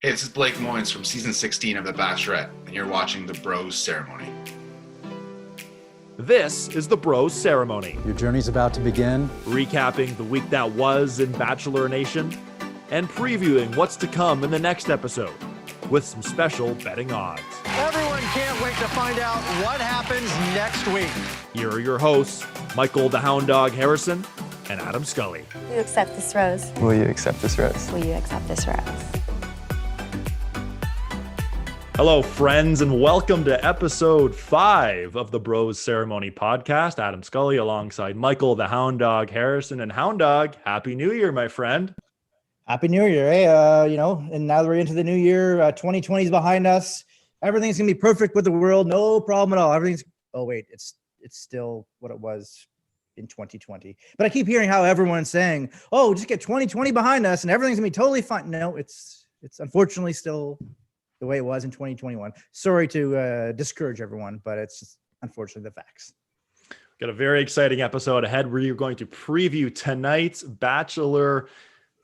Hey, this is Blake Moynes from season 16 of The Bachelorette, and you're watching the Bros Ceremony. This is the Bros Ceremony, Your journey's about to begin. recapping the week that was in Bachelor Nation and previewing what's to come in the next episode with some special betting odds. Everyone can't wait to find out what happens next week. Here are your hosts, Michael the Hound Dog Harrison and Adam Scully. Will you accept this rose? Will you accept this rose? Will you accept this rose? Hello, friends, and welcome to episode 5 of the Bros Ceremony podcast. Adam Scully alongside Michael the Hound Dog Harrison. And Hound Dog, Happy New Year, my friend. Happy New Year. Hey, and now that we're into the new year, 2020 is behind us. Everything's going to be perfect with the world. No problem at all. It's still what it was in 2020. But I keep hearing how everyone's saying, oh, just get 2020 behind us and everything's going to be totally fine. No, it's unfortunately still the way it was in 2021. Sorry to discourage everyone, but it's just unfortunately the facts. Got a very exciting episode ahead where you're going to preview tonight's Bachelor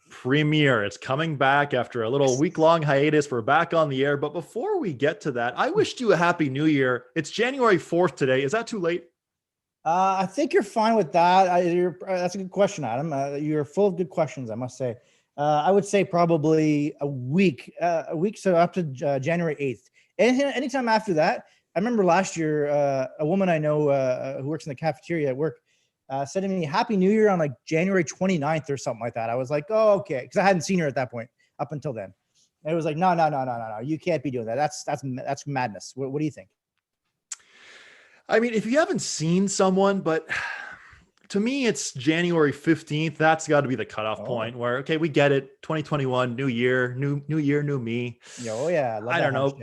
premiere. It's coming back after a little week-long hiatus. We're back on the air. But before we get to that, I wished you a happy new year. It's January 4th today. Is that too late? I think you're fine with that. That's a good question, Adam. You're full of good questions, I must say. I would say probably a week, so up to January 8th. Anytime after that. I remember last year, a woman I know who works in the cafeteria at work said to me, Happy New Year on like January 29th or something like that. I was like, oh, okay. Because I hadn't seen her at that point up until then. And it was like, no. You can't be doing that. That's madness. What do you think? I mean, if you haven't seen someone, but to me, it's January 15th. That's got to be the cutoff point where, okay, we get it. 2021, new year, new me. Oh yeah. I don't know.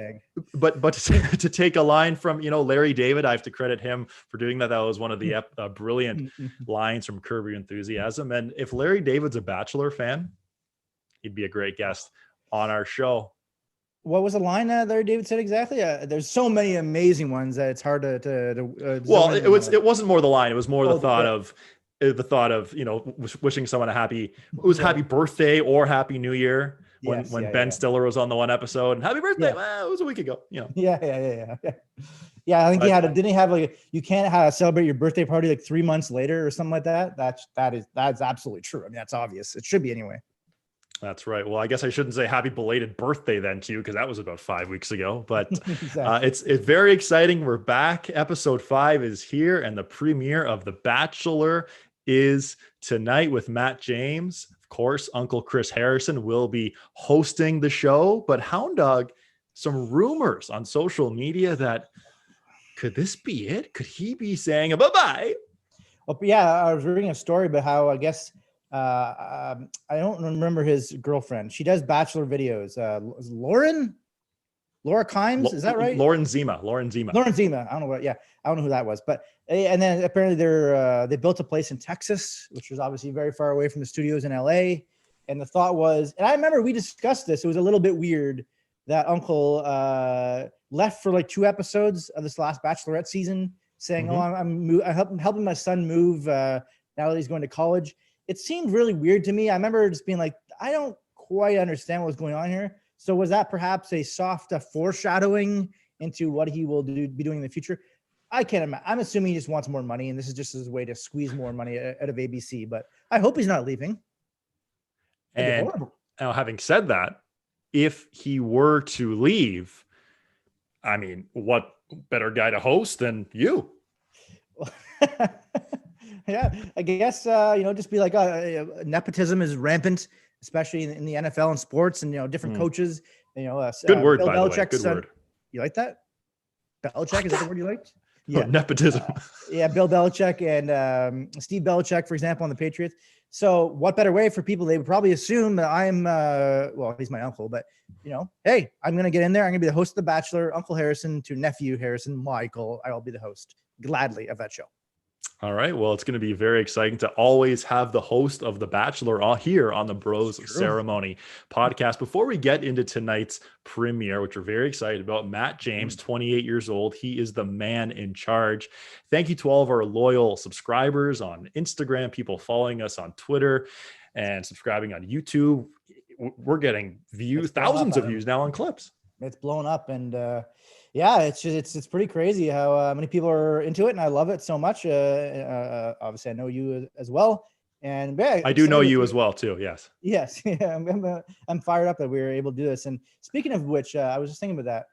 But to take a line from, Larry David, I have to credit him for doing that. That was one of the brilliant lines from Curb Your Enthusiasm. And if Larry David's a Bachelor fan, he'd be a great guest on our show. What was the line that Larry David said exactly? There's so many amazing ones that it's hard to well, it wasn't more the line. It was more the thought of wishing someone a happy birthday or happy new year when Ben Stiller was on the one episode and happy birthday. Well, it was a week ago. Yeah. I think didn't he have like you can't celebrate your birthday party like 3 months later or something like that? That's absolutely true. I mean, that's obvious. It should be anyway. That's right. Well, I guess I shouldn't say happy belated birthday then to you because that was about 5 weeks ago. But exactly. It's very exciting. We're back. Episode 5 is here, and the premiere of The Bachelor is tonight with Matt James. Of course, Uncle Chris Harrison will be hosting the show. But Hound Dog, some rumors on social media that could this be it? Could he be saying a bye-bye? Well, yeah, I was reading a story about how I guess I don't remember his girlfriend. She does Bachelor videos. Laura Kimes, is that right? Lauren Zima. I don't know who that was. But and then apparently they built a place in Texas, which was obviously very far away from the studios in LA. And the thought was, and I remember we discussed this. It was a little bit weird that Uncle left for like 2 episodes of this last Bachelorette season, saying, "Oh, I'm helping my son move now that he's going to college." It seemed really weird to me. I remember just being like, I don't quite understand what's going on here. So was that perhaps a soft foreshadowing into what he will be doing in the future? I can't imagine. I'm assuming he just wants more money, and this is just his way to squeeze more money out of ABC. But I hope he's not leaving. And now, having said that, if he were to leave, I mean, what better guy to host than you? Yeah, I guess, just be like, nepotism is rampant, especially in the NFL and sports and, different coaches. Good word, Bill by the way. Belichick's Good son. word. You like that? Belichick, is that the word you liked? Yeah. Oh, nepotism. Bill Belichick and Steve Belichick, for example, on the Patriots. So what better way for people? They would probably assume that I'm, he's my uncle, but, hey, I'm going to get in there. I'm going to be the host of The Bachelor, Uncle Harrison to nephew Harrison, Michael. I'll be the host gladly of that show. All right. Well, it's going to be very exciting to always have the host of The Bachelor all here on the Bros Ceremony podcast. Before we get into tonight's premiere, which we're very excited about, Matt James, 28 years old. He is the man in charge. Thank you to all of our loyal subscribers on Instagram, people following us on Twitter and subscribing on YouTube. we're getting views, It's blown up, thousands of Adam. views now on clips. It's blown up, and yeah, it's pretty crazy how many people are into it, and I love it so much. Obviously, I know you as well, and yeah, I do know excited you to- as well too. Yes. Yes, yeah, I'm fired up that we were able to do this. And speaking of which, I was just thinking about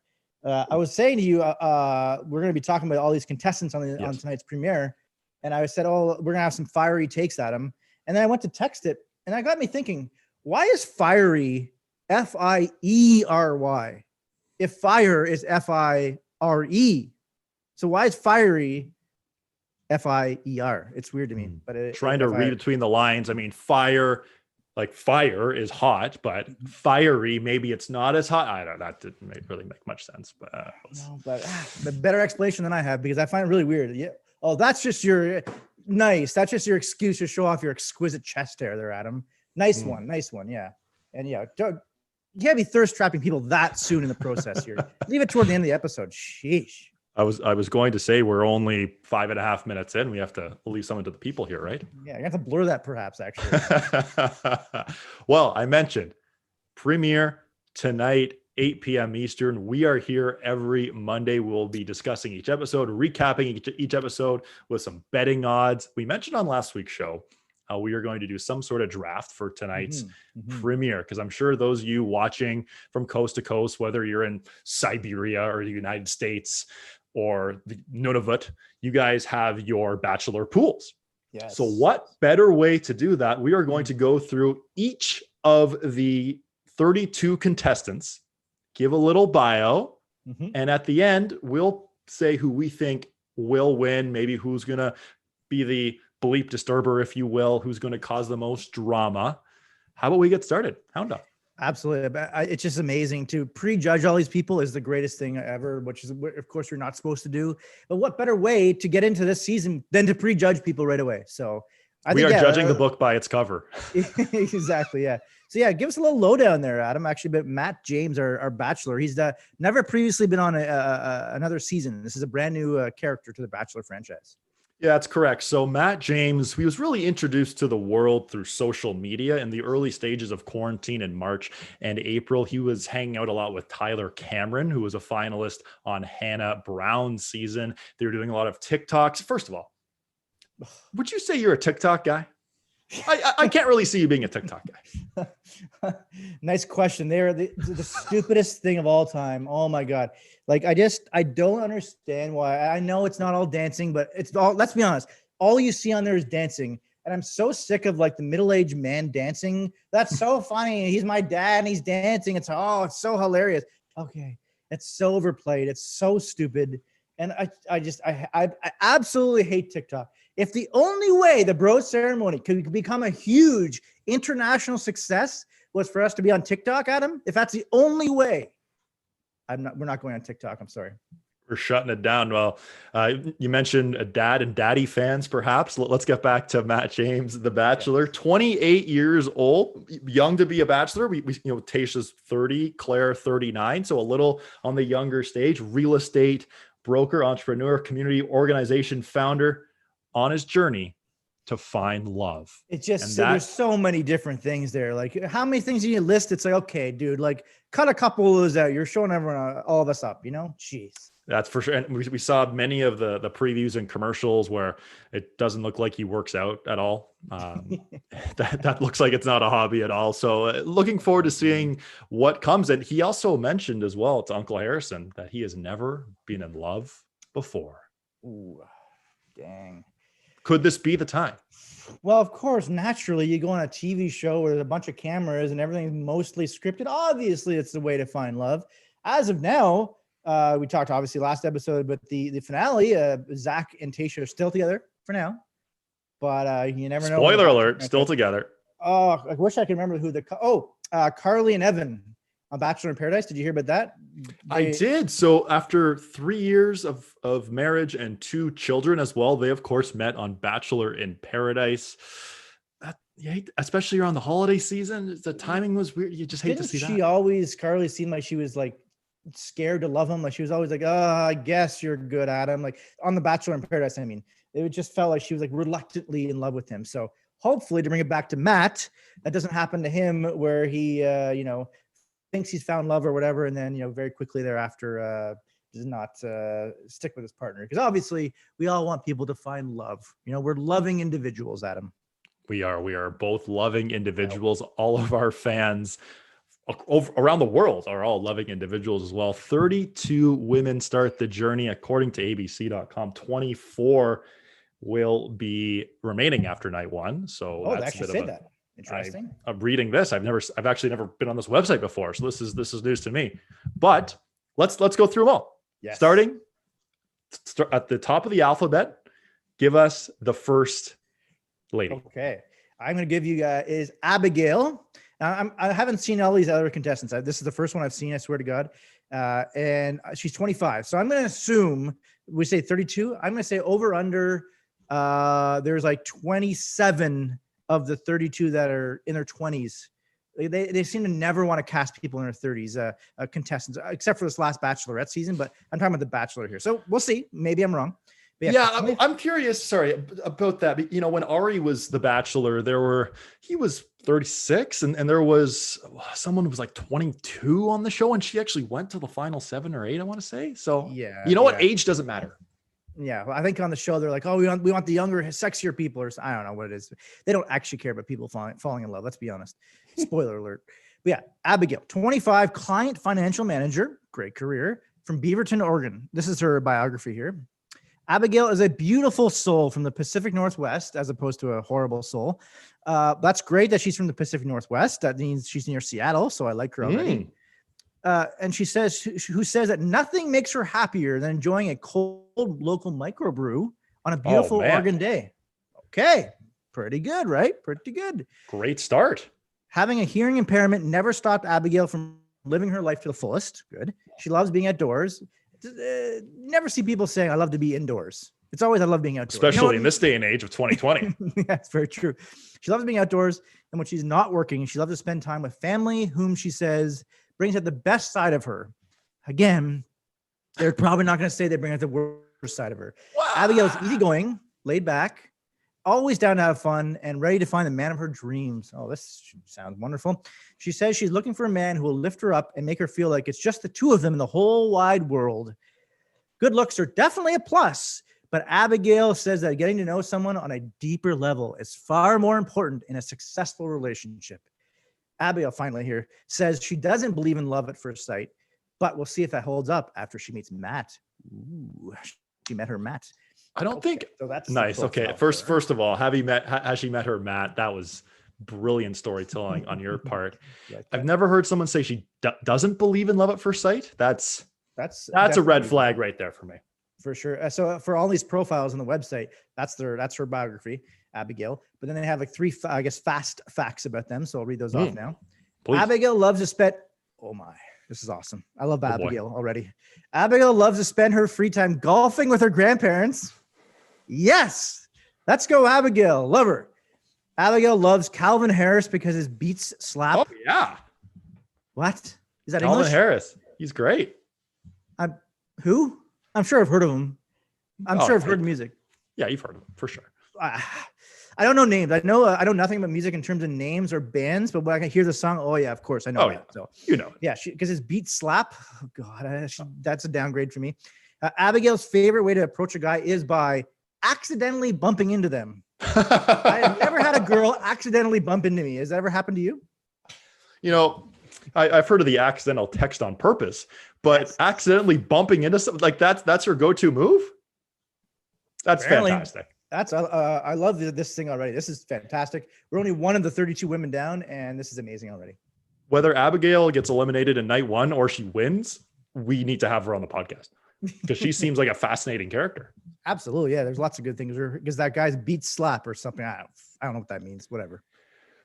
that. I was saying to you, we're going to be talking about all these contestants on Yes. tonight's premiere, and I said, oh, we're going to have some fiery takes at them. And then I went to text it, and that got me thinking, why is fiery F-I-E-R-Y? If fire is F-I-R-E, so why is fiery F-I-E-R? It's weird to me, but Trying to read between the lines. I mean, fire is hot, but fiery, maybe it's not as hot. I don't know. That didn't really make much sense, but no, but the better explanation than I have, because I find it really weird. Yeah. Oh, that's just your nice. That's just your excuse to show off your exquisite chest hair there, Adam. Nice one. Yeah. And yeah, you can't be thirst trapping people that soon in the process here. Leave it toward the end of the episode. Sheesh. I was going to say we're only 5.5 minutes in. We have to leave something to the people here, right? Yeah, you have to blur that perhaps, actually. Well, I mentioned premiere tonight, 8 p.m. Eastern. We are here every Monday. We'll be discussing each episode, recapping each episode with some betting odds. We mentioned on last week's show we are going to do some sort of draft for tonight's premiere, because I'm sure those of you watching from coast to coast, whether you're in Siberia or the United States or the Nunavut, you guys have your Bachelor pools. Yes. So what better way to do that? We are going to go through each of the 32 contestants, give a little bio, and at the end, we'll say who we think will win, maybe who's going to be the bleep disturber, if you will, who's going to cause the most drama. How about we get started? Hound Dog. Absolutely. It's just amazing to prejudge all these people is the greatest thing ever, which is, of course, you're not supposed to do. But what better way to get into this season than to prejudge people right away? So we are judging the book by its cover. Exactly. Yeah. So yeah, give us a little lowdown there, Adam. Actually, but Matt James, our Bachelor, he's never previously been on another season. This is a brand new character to the Bachelor franchise. Yeah, that's correct. So Matt James, he was really introduced to the world through social media in the early stages of quarantine in March and April. He was hanging out a lot with Tyler Cameron, who was a finalist on Hannah Brown's season. They were doing a lot of TikToks. First of all, would you say you're a TikTok guy? I can't really see you being a TikTok guy. Nice question. They're the stupidest thing of all time. Oh my God. Like, I don't understand why. I know it's not all dancing, but it's all, let's be honest, all you see on there is dancing. And I'm so sick of like the middle-aged man dancing. That's so funny. He's my dad and he's dancing. It's so hilarious. Okay. It's so overplayed. It's so stupid. And I absolutely hate TikTok. If the only way the bro ceremony could become a huge international success was for us to be on TikTok, Adam, if that's the only way, we're not going on TikTok. I'm sorry. We're shutting it down. Well, you mentioned a dad and daddy fans, perhaps. Let's get back to Matt James, the Bachelor, 28 years old, young to be a Bachelor. We Tasha's 30, Claire 39. So a little on the younger stage, real estate broker, entrepreneur, community organization founder, on his journey to find love. It's just, there's so many different things there. Like, how many things do you list? It's like, okay, dude, like cut a couple of those out. You're showing everyone, all of us up, Jeez. That's for sure. And we saw many of the previews and commercials where it doesn't look like he works out at all. That looks like it's not a hobby at all. So looking forward to seeing what comes. And he also mentioned as well to Uncle Harrison that he has never been in love before. Ooh, dang. Could this be the time? Well, of course, naturally, you go on a TV show where there's a bunch of cameras and everything's mostly scripted. Obviously, it's the way to find love. As of now, we talked obviously last episode, but the finale, Zach and Tasha are still together for now. But you never know. Spoiler alert, still together. Oh, I wish I could remember who Carly and Evan on Bachelor in Paradise. Did you hear about that? I did. So after 3 years of marriage and 2 children as well, they of course met on Bachelor in Paradise. Especially around the holiday season, the timing was weird. You just hate to see that. Carly seemed like she was like scared to love him. Like she was always like, I guess you're good at him. Like on the Bachelor in Paradise, I mean, it just felt like she was like reluctantly in love with him. So hopefully to bring it back to Matt, that doesn't happen to him where he, thinks he's found love or whatever. And then, very quickly thereafter, does not stick with his partner. Because obviously we all want people to find love. We're loving individuals, Adam. We are both loving individuals. All of our fans around the world are all loving individuals as well. 32 women start the journey according to abc.com. 24 will be remaining after night one. So they that's actually say that. Interesting. I'm reading this. I've actually never been on this website before. So this is news to me. But let's go through them all. Yes. Starting at the top of the alphabet. Give us the first lady. Okay. I'm going to give you is Abigail. Now, I haven't seen all these other contestants. This is the first one I've seen, I swear to God. And she's 25. So I'm going to assume we say 32. I'm going to say over under. There's like 27 of the 32 that are in their 20s. They seem to never want to cast people in their 30s, contestants, except for this last Bachelorette season. But I'm talking about the Bachelor here. So we'll see. Maybe I'm wrong. Yeah, I'm curious. Sorry about that. But, when Ari was the Bachelor, he was 36, and there was someone who was like 22 on the show, and she actually went to the final 7 or 8. I want to say. So what? Age doesn't matter. Yeah, well, I think on the show they're like, oh, we want the younger, sexier people, or I don't know what it is. They don't actually care about people falling in love. Let's be honest. Spoiler alert. But yeah, Abigail, 25, client financial manager, great career from Beaverton, Oregon. This is her biography here. Abigail is a beautiful soul from the Pacific Northwest, as opposed to a horrible soul. That's great that she's from the Pacific Northwest. That means she's near Seattle, so I like her already. And she says, who says that nothing makes her happier than enjoying a cold local microbrew on a beautiful Oregon day. Okay, pretty good, right? Pretty good. Great start. Having a hearing impairment never stopped Abigail from living her life to the fullest. Good. She loves being outdoors. Never see people saying, I love to be indoors. It's always, I love being outdoors. Especially in this day and age of 2020. That's very true. She loves being outdoors. And when she's not working, she loves to spend time with family, whom she says brings out the best side of her. Again, they're probably not going to say they bring out the worst side of her. Wow. Abigail's easygoing, laid back, always down to have fun, and ready to find the man of her dreams. Oh, this sounds wonderful. She says she's looking for a man who will lift her up and make her feel like it's just the two of them in the whole wide world. Good looks are definitely a plus, but Abigail says that getting to know someone on a deeper level is far more important in a successful relationship. Abigail finally here says she doesn't believe in love at first sight, but we'll see if that holds up after she meets Matt. Ooh, she met her Matt. I don't think so. That's nice. Okay. First of all, has she met her Matt? That was brilliant storytelling on your part. I've never heard someone say she doesn't believe in love at first sight. That's a red flag right there for me. For sure. So for all these profiles on the website, that's her biography, Abigail. But then they have like 3, I guess, fast facts about them. So I'll read those off now. Please. Abigail loves to spend. Oh my, this is awesome. I love Abigail already. Abigail loves to spend her free time golfing with her grandparents. Yes, let's go, Abigail. Love her. Abigail loves Calvin Harris because his beats slap. Oh yeah. What is that? Calvin English? Harris. He's great. Who? I'm sure I've heard of him. I'm sure I've heard the music. Yeah, you've heard of him for sure. I don't know names. I know nothing about music in terms of names or bands, but when I can hear the song, oh yeah, of course I know. Yeah. So yeah, because his beats slap. Oh God, that's a downgrade for me. Abigail's favorite way to approach a guy is by accidentally bumping into them. I have never had a girl accidentally bump into me. Has that ever happened to you? I've heard of the accidental text on purpose, but accidentally bumping into something like that's her go-to move. That's apparently fantastic. I love this thing already. This is fantastic. We're only one of the 32 women down, and this is amazing already. Whether Abigail gets eliminated in night one or she wins, we need to have her on the podcast because she seems like a fascinating character. Absolutely. Yeah. There's lots of good things because that guy's beat slap or something. I don't know what that means. Whatever.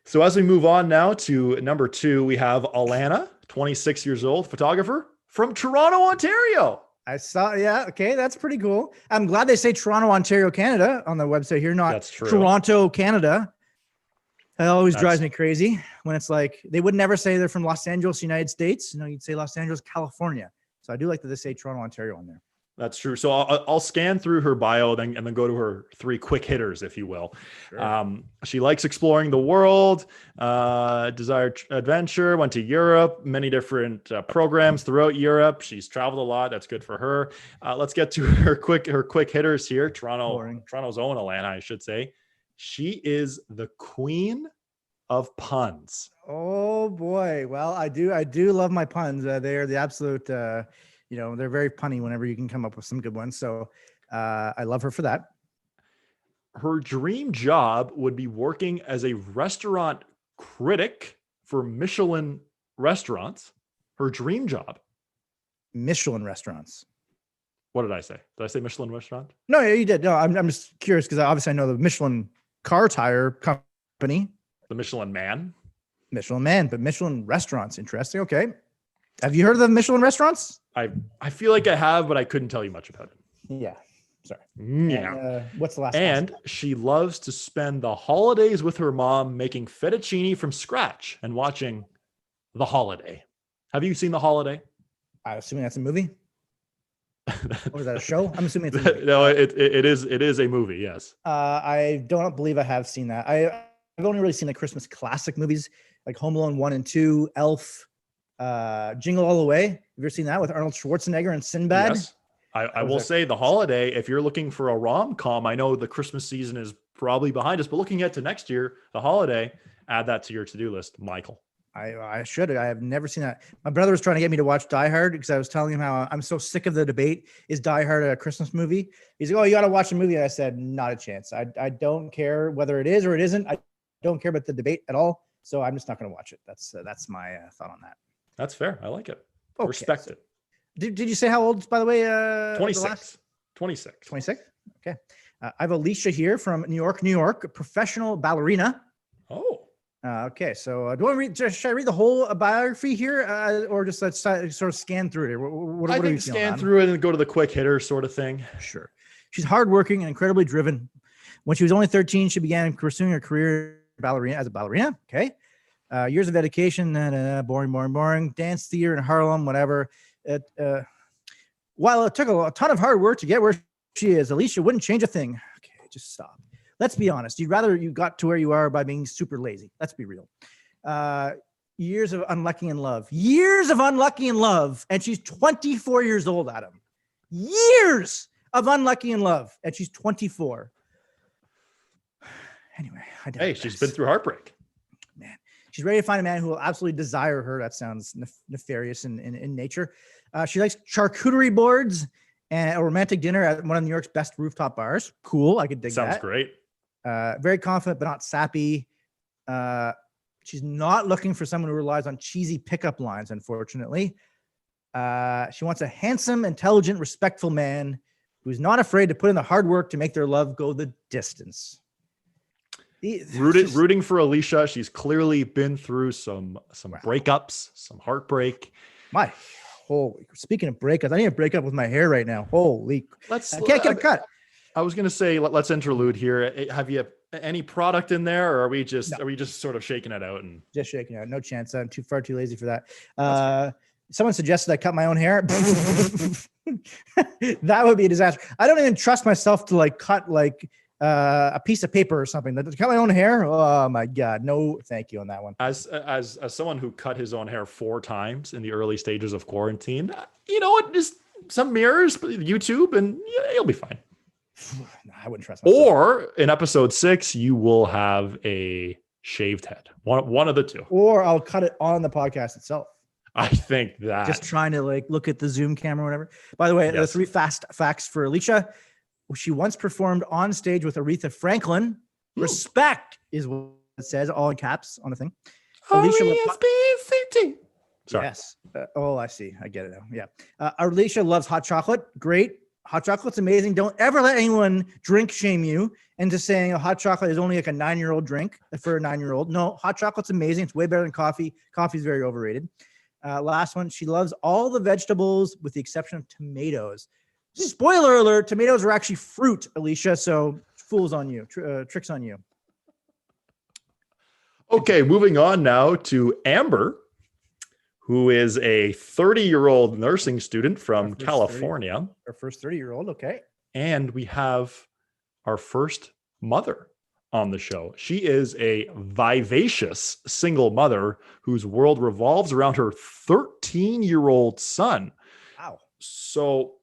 So as we move on now to number 2, we have Alana, 26 years old, photographer from Toronto, Ontario. I saw. Yeah. Okay. That's pretty cool. I'm glad they say Toronto, Ontario, Canada on the website here, not Toronto, Canada. That always drives me crazy when it's like, they would never say they're from Los Angeles, United States. You'd say Los Angeles, California. So I do like that they say Toronto, Ontario on there. That's true. So I'll scan through her bio and then go to her 3 quick hitters, if you will. Sure. She likes exploring the world, desired adventure, went to Europe, many different programs throughout Europe. She's traveled a lot. That's good for her. Let's get to her quick hitters here. Toronto's own Alana, I should say. She is the queen of puns. Oh boy. Well, I do love my puns. They are the absolute, they're very punny whenever you can come up with some good ones. So I love her for that. Her dream job would be working as a restaurant critic for Michelin restaurants. Her dream job. Michelin restaurants. What did I say? Did I say Michelin restaurant? No, yeah, you did. No, I'm just curious because obviously I know the Michelin car tire company. The Michelin Man. Michelin Man, but Michelin restaurants. Interesting. Okay. Have you heard of the Michelin restaurants? I feel like I have, but I couldn't tell you much about it. Yeah. Sorry. Yeah. And, what's the last? And she loves to spend the holidays with her mom making fettuccine from scratch and watching The Holiday. Have you seen The Holiday? I'm assuming that's a movie. Or is that a show? I'm assuming it's a movie. No, it is a movie. Yes. I don't believe I have seen that. I've only really seen the Christmas classic movies like Home Alone 1 and 2, Elf, Jingle All the Way. Have you ever seen that with Arnold Schwarzenegger and Sinbad? Yes. I will say The Holiday, if you're looking for a rom-com, I know the Christmas season is probably behind us, but looking ahead to next year, The Holiday, add that to your to-do list, Michael. I should. I have never seen that. My brother was trying to get me to watch Die Hard because I was telling him how I'm so sick of the debate. Is Die Hard a Christmas movie? He's like, oh, you got to watch the movie. And I said, not a chance. I don't care whether it is or it isn't. I don't care about the debate at all. So I'm just not going to watch it. That's my thought on that. That's fair. I like it. Okay, Respect it. Did you say how old, by the way? 26. 26. 26. Okay. I have Alicia here from New York, a professional ballerina. Oh. Okay. So do I should I read the whole biography here or just let's sort of scan through it? What I are think you feeling scan on? through it and go to the quick hitter sort of thing. Sure. She's hardworking and incredibly driven. When she was only 13, she began pursuing her career as a ballerina. Okay. Years of dedication, boring. Dance theater in Harlem, whatever. While it took a ton of hard work to get where she is, Alicia wouldn't change a thing. Okay, just stop. Let's be honest. You'd rather you got to where you are by being super lazy. Let's be real. Years of unlucky in love. And she's 24 years old, Adam. Years of unlucky in love. And she's 24. Anyway. Hey, she's been through heartbreak. Man. She's ready to find a man who will absolutely desire her. That sounds nefarious in nature. She likes charcuterie boards and a romantic dinner at one of New York's best rooftop bars. Cool. I could dig that. Sounds great. Very confident, but not sappy. She's not looking for someone who relies on cheesy pickup lines, unfortunately. She wants a handsome, intelligent, respectful man who's not afraid to put in the hard work to make their love go the distance. Rooting for Alicia. She's clearly been through some breakups, some heartbreak. Speaking of breakups, I need to break up with my hair right now. Holy, I can't get a cut. I was going to say, let's interlude here. Have you any product in there, or are we just sort of shaking it out? And just shaking it out. No chance. I'm far too lazy for that. Someone suggested I cut my own hair. That would be a disaster. I don't even trust myself to cut a piece of paper or something. To cut my own hair. Oh my God. No, thank you on that one. As someone who cut his own hair 4 times in the early stages of quarantine, you know what? Just some mirrors, YouTube, and you'll be fine. I wouldn't trust myself. Or in episode 6, you will have a shaved head. One of the two. Or I'll cut it on the podcast itself. I think that. Just trying to look at the Zoom camera or whatever. By the way, the 3 fast facts for Alicia. She once performed on stage with Aretha Franklin. Respect is what it says, all in caps on the thing. R-E-S-P-C-T. Sorry. Yes. I see. I get it now. Yeah. Alicia loves hot chocolate. Great. Hot chocolate's amazing. Don't ever let anyone drink shame you into saying a hot chocolate is only a 9-year-old drink for a 9-year-old. No, hot chocolate's amazing. It's way better than coffee. Coffee's very overrated. Last one. She loves all the vegetables with the exception of tomatoes. Spoiler alert, tomatoes are actually fruit, Alicia. So fools on you, tricks on you. Okay, moving on now to Amber, who is a 30-year-old nursing student from Our first California. Our first 30-year-old. Okay. And we have our first mother on the show. She is a vivacious single mother whose world revolves around her 13-year-old son. Wow. So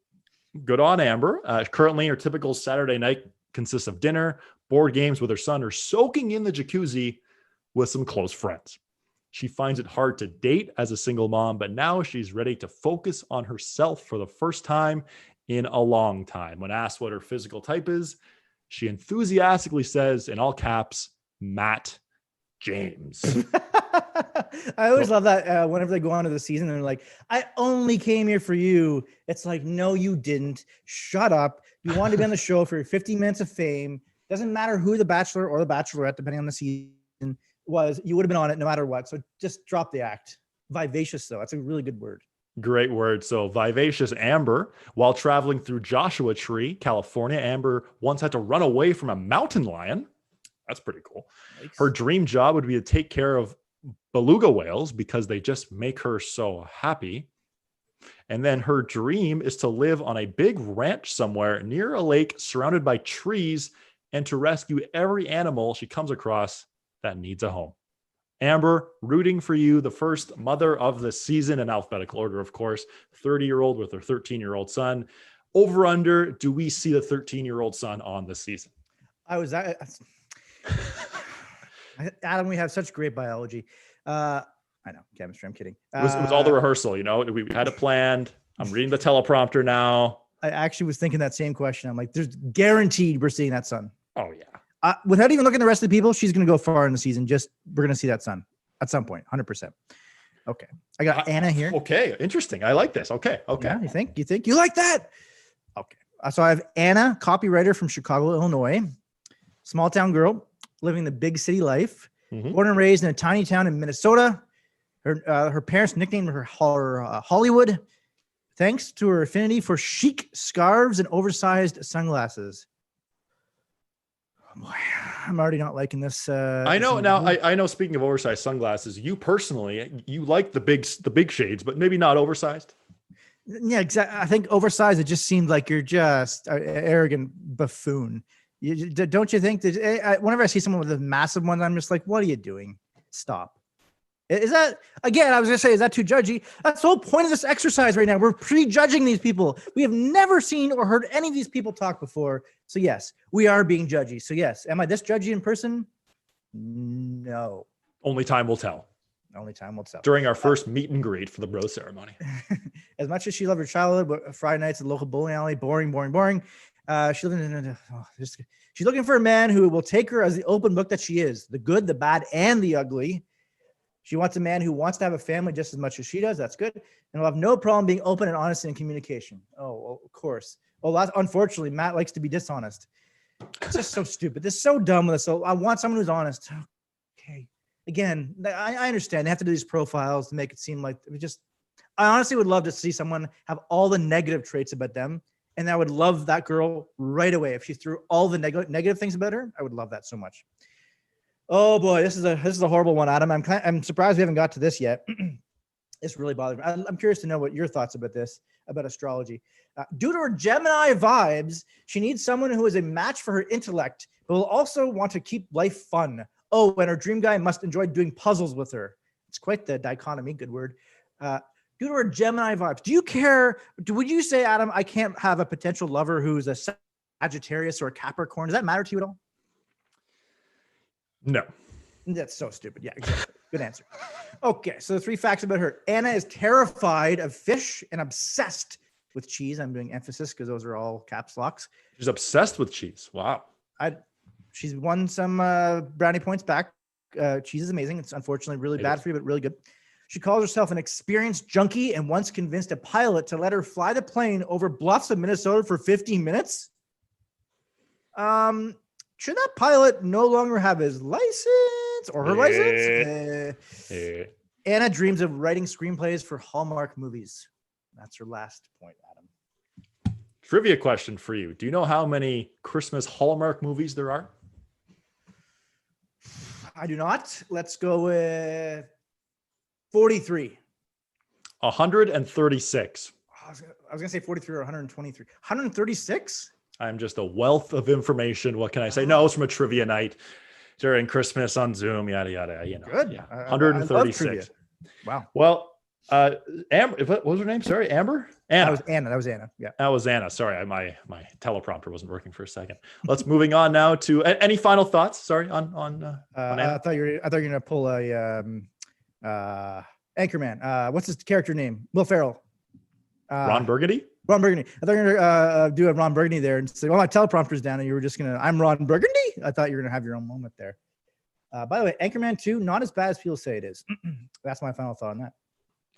good on Amber. Currently, her typical Saturday night consists of dinner, board games with her son, or soaking in the jacuzzi with some close friends. She finds it hard to date as a single mom, but now she's ready to focus on herself for the first time in a long time. When asked what her physical type is, she enthusiastically says, in all caps, Matt James. I always love that whenever they go on to the season and they're like, I only came here for you. It's like, no, you didn't. Shut up. You wanted to be on the show for 15 minutes of fame. Doesn't matter who the Bachelor or the Bachelorette, depending on the season, was. You would have been on it no matter what. So just drop the act. Vivacious, though. That's a really good word. Great word. So vivacious Amber, while traveling through Joshua Tree, California, Amber once had to run away from a mountain lion. That's pretty cool. Yikes. Her dream job would be to take care of beluga whales because they just make her so happy. And then her dream is to live on a big ranch somewhere near a lake surrounded by trees and to rescue every animal she comes across that needs a home. Amber, rooting for you, the first mother of the season in alphabetical order, of course, 30-year-old with her 13-year-old son. Over under, do we see the 13-year-old son on the season? Adam, we have such great biology. I know, chemistry, I'm kidding. It was all the rehearsal, we had it planned. I'm reading the teleprompter now. I actually was thinking that same question. I'm like, there's guaranteed we're seeing that son. Oh, yeah. Without even looking at the rest of the people, she's going to go far in the season. We're going to see that son at some point, 100%. Okay. I got Anna here. Okay. Interesting. I like this. Okay. Yeah, you think you like that? Okay. So I have Anna, copywriter from Chicago, Illinois, small town girl living the big city life, born and raised in a tiny town in Minnesota. Her parents nicknamed her Hollywood, thanks to her affinity for chic scarves and oversized sunglasses. Boy, I'm already not liking this. I know now. I know. Speaking of oversized sunglasses, you personally, you like the big shades, but maybe not oversized. Yeah, exactly. I think oversized. It just seems like you're just an arrogant buffoon. Don't you think that? Whenever I see someone with a massive one, I'm just like, what are you doing? Stop. Is that, again, I was going to say, is that too judgy? That's the whole point of this exercise right now. We're prejudging these people. We have never seen or heard any of these people talk before. So yes, we are being judgy. So yes, am I this judgy in person? No. Only time will tell. Only time will tell. During our first meet and greet for the bro ceremony. As much as she loved her childhood, but Friday nights at the local bowling alley, boring. She's looking for a man who will take her as the open book that she is, the good, the bad, and the ugly. She wants a man who wants to have a family just as much as she does. That's good. And will have no problem being open and honest in communication. Oh, well, of course. Well, unfortunately, Matt likes to be dishonest. It's just so stupid. This is so dumb with this. So I want someone who's honest. Okay. Again, I understand. They have to do these profiles to make it seem like I honestly would love to see someone have all the negative traits about them. And I would love that girl right away. If she threw all the negative things about her, I would love that so much. Oh boy, this is a horrible one, Adam. I'm surprised we haven't got to this yet. This really bothers me. I'm curious to know what your thoughts about astrology. Due to her Gemini vibes, she needs someone who is a match for her intellect, but will also want to keep life fun. Oh, and her dream guy must enjoy doing puzzles with her. It's quite the dichotomy. Good word. Due to her Gemini vibes, do you care? Would you say, Adam, I can't have a potential lover who's a Sagittarius or a Capricorn? Does that matter to you at all? No. That's so stupid. Yeah, exactly. Good answer. Okay, so the 3 facts about her. Anna is terrified of fish and obsessed with cheese. I'm doing emphasis because those are all caps locks. She's obsessed with cheese. Wow. She's won some brownie points back. Cheese is amazing. It's unfortunately really bad for you, but really good. She calls herself an experienced junkie and once convinced a pilot to let her fly the plane over bluffs of Minnesota for 15 minutes. Should that pilot no longer have his license or her license? Anna dreams of writing screenplays for Hallmark movies. That's her last point, Adam. Trivia question for you. Do you know how many Christmas Hallmark movies there are? I do not. Let's go with 43. 136. I was gonna say 43 or 123. 136? I'm just a wealth of information. What can I say? No, it's from a trivia night during Christmas on Zoom, yada, yada, Good. Yeah. I love trivia. 136. Wow. Well, Amber, what was her name? Sorry, Amber? Anna. That was Anna. Yeah. That was Anna. Sorry, my teleprompter wasn't working for a second. Let's moving on now to any final thoughts. Sorry, on Anna. I thought you were gonna pull a Anchorman. What's his character name? Will Ferrell. Ron Burgundy. Ron Burgundy. I thought you were gonna do a Ron Burgundy there and say, "Well, my teleprompter's down," and you were just gonna, "I'm Ron Burgundy." I thought you were gonna have your own moment there. By the way, Anchorman 2, not as bad as people say it is. That's my final thought on that.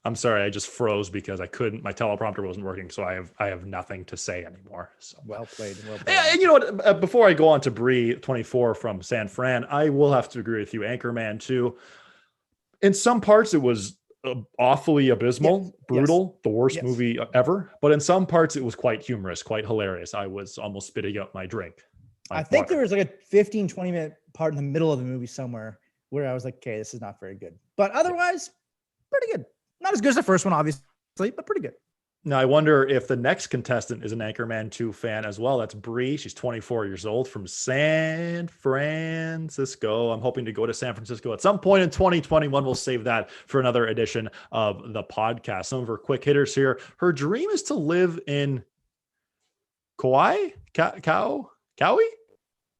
I'm sorry, I just froze because I couldn't. My teleprompter wasn't working, so I have nothing to say anymore. So Well played. And you know what? Before I go on to Bree 24 from San Fran, I will have to agree with you. Anchorman 2. In some parts, it was awfully abysmal, brutal, the worst movie ever. But in some parts, it was quite humorous, quite hilarious. I was almost spitting out my drink. I think there was like a 15, 20-minute part in the middle of the movie somewhere where I was like, okay, this is not very good. But otherwise, pretty good. Not as good as the first one, obviously, but pretty good. Now, I wonder if the next contestant is an Anchorman 2 fan as well. That's Bree. She's 24 years old from San Francisco. I'm hoping to go to San Francisco at some point in 2021. We'll save that for another edition of the podcast. Some of her quick hitters here. Her dream is to live in Kauai? Kauai? Kauai?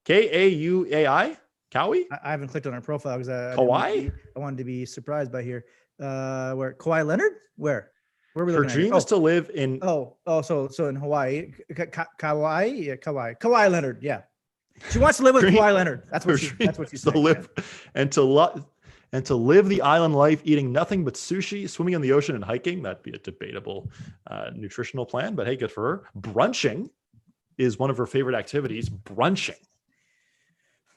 Kauai? I haven't clicked on her profile because Kauai? I wanted to be surprised by here. Where Kawhi Leonard? Where are we Her looking at? dream is to live in So in Hawaii, Kawhi Leonard. Yeah, she wants to live with Kawhi Leonard. That's what she's saying. To live and to live the island life, eating nothing but sushi, swimming in the ocean, and hiking. That'd be a debatable nutritional plan, but hey, good for her. Brunching is one of her favorite activities. Brunching.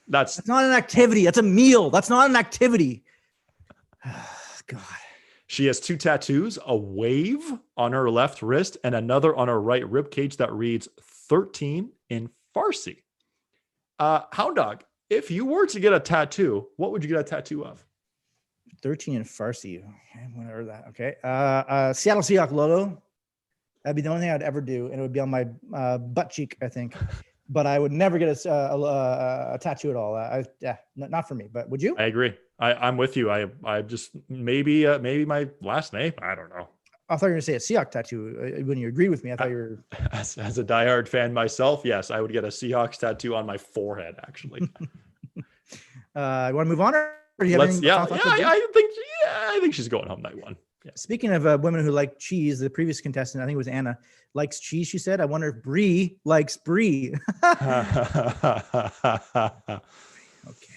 That's not an activity. That's a meal. That's not an activity. God. She has 2 tattoos, a wave on her left wrist and another on her right rib cage that reads 13 in Farsi. Hound Dog, if you were to get a tattoo, what would you get a tattoo of? 13 in Farsi. Okay, whatever that. Okay. Seattle Seahawks logo. That'd be the only thing I'd ever do. And it would be on my butt cheek, I think. But I would never get a tattoo at all. Not for me. But would you? I agree. I'm with you. I just maybe my last name. I don't know. I thought you were going to say a Seahawks tattoo when you agreed with me. I thought you were. As a diehard fan myself, yes, I would get a Seahawks tattoo on my forehead. Actually. You want to move on, or do you have anything? I think she's going home night one. Yeah. Speaking of women who like cheese, the previous contestant, I think it was Anna, likes cheese. She said, "I wonder if Bree likes Brie." Okay.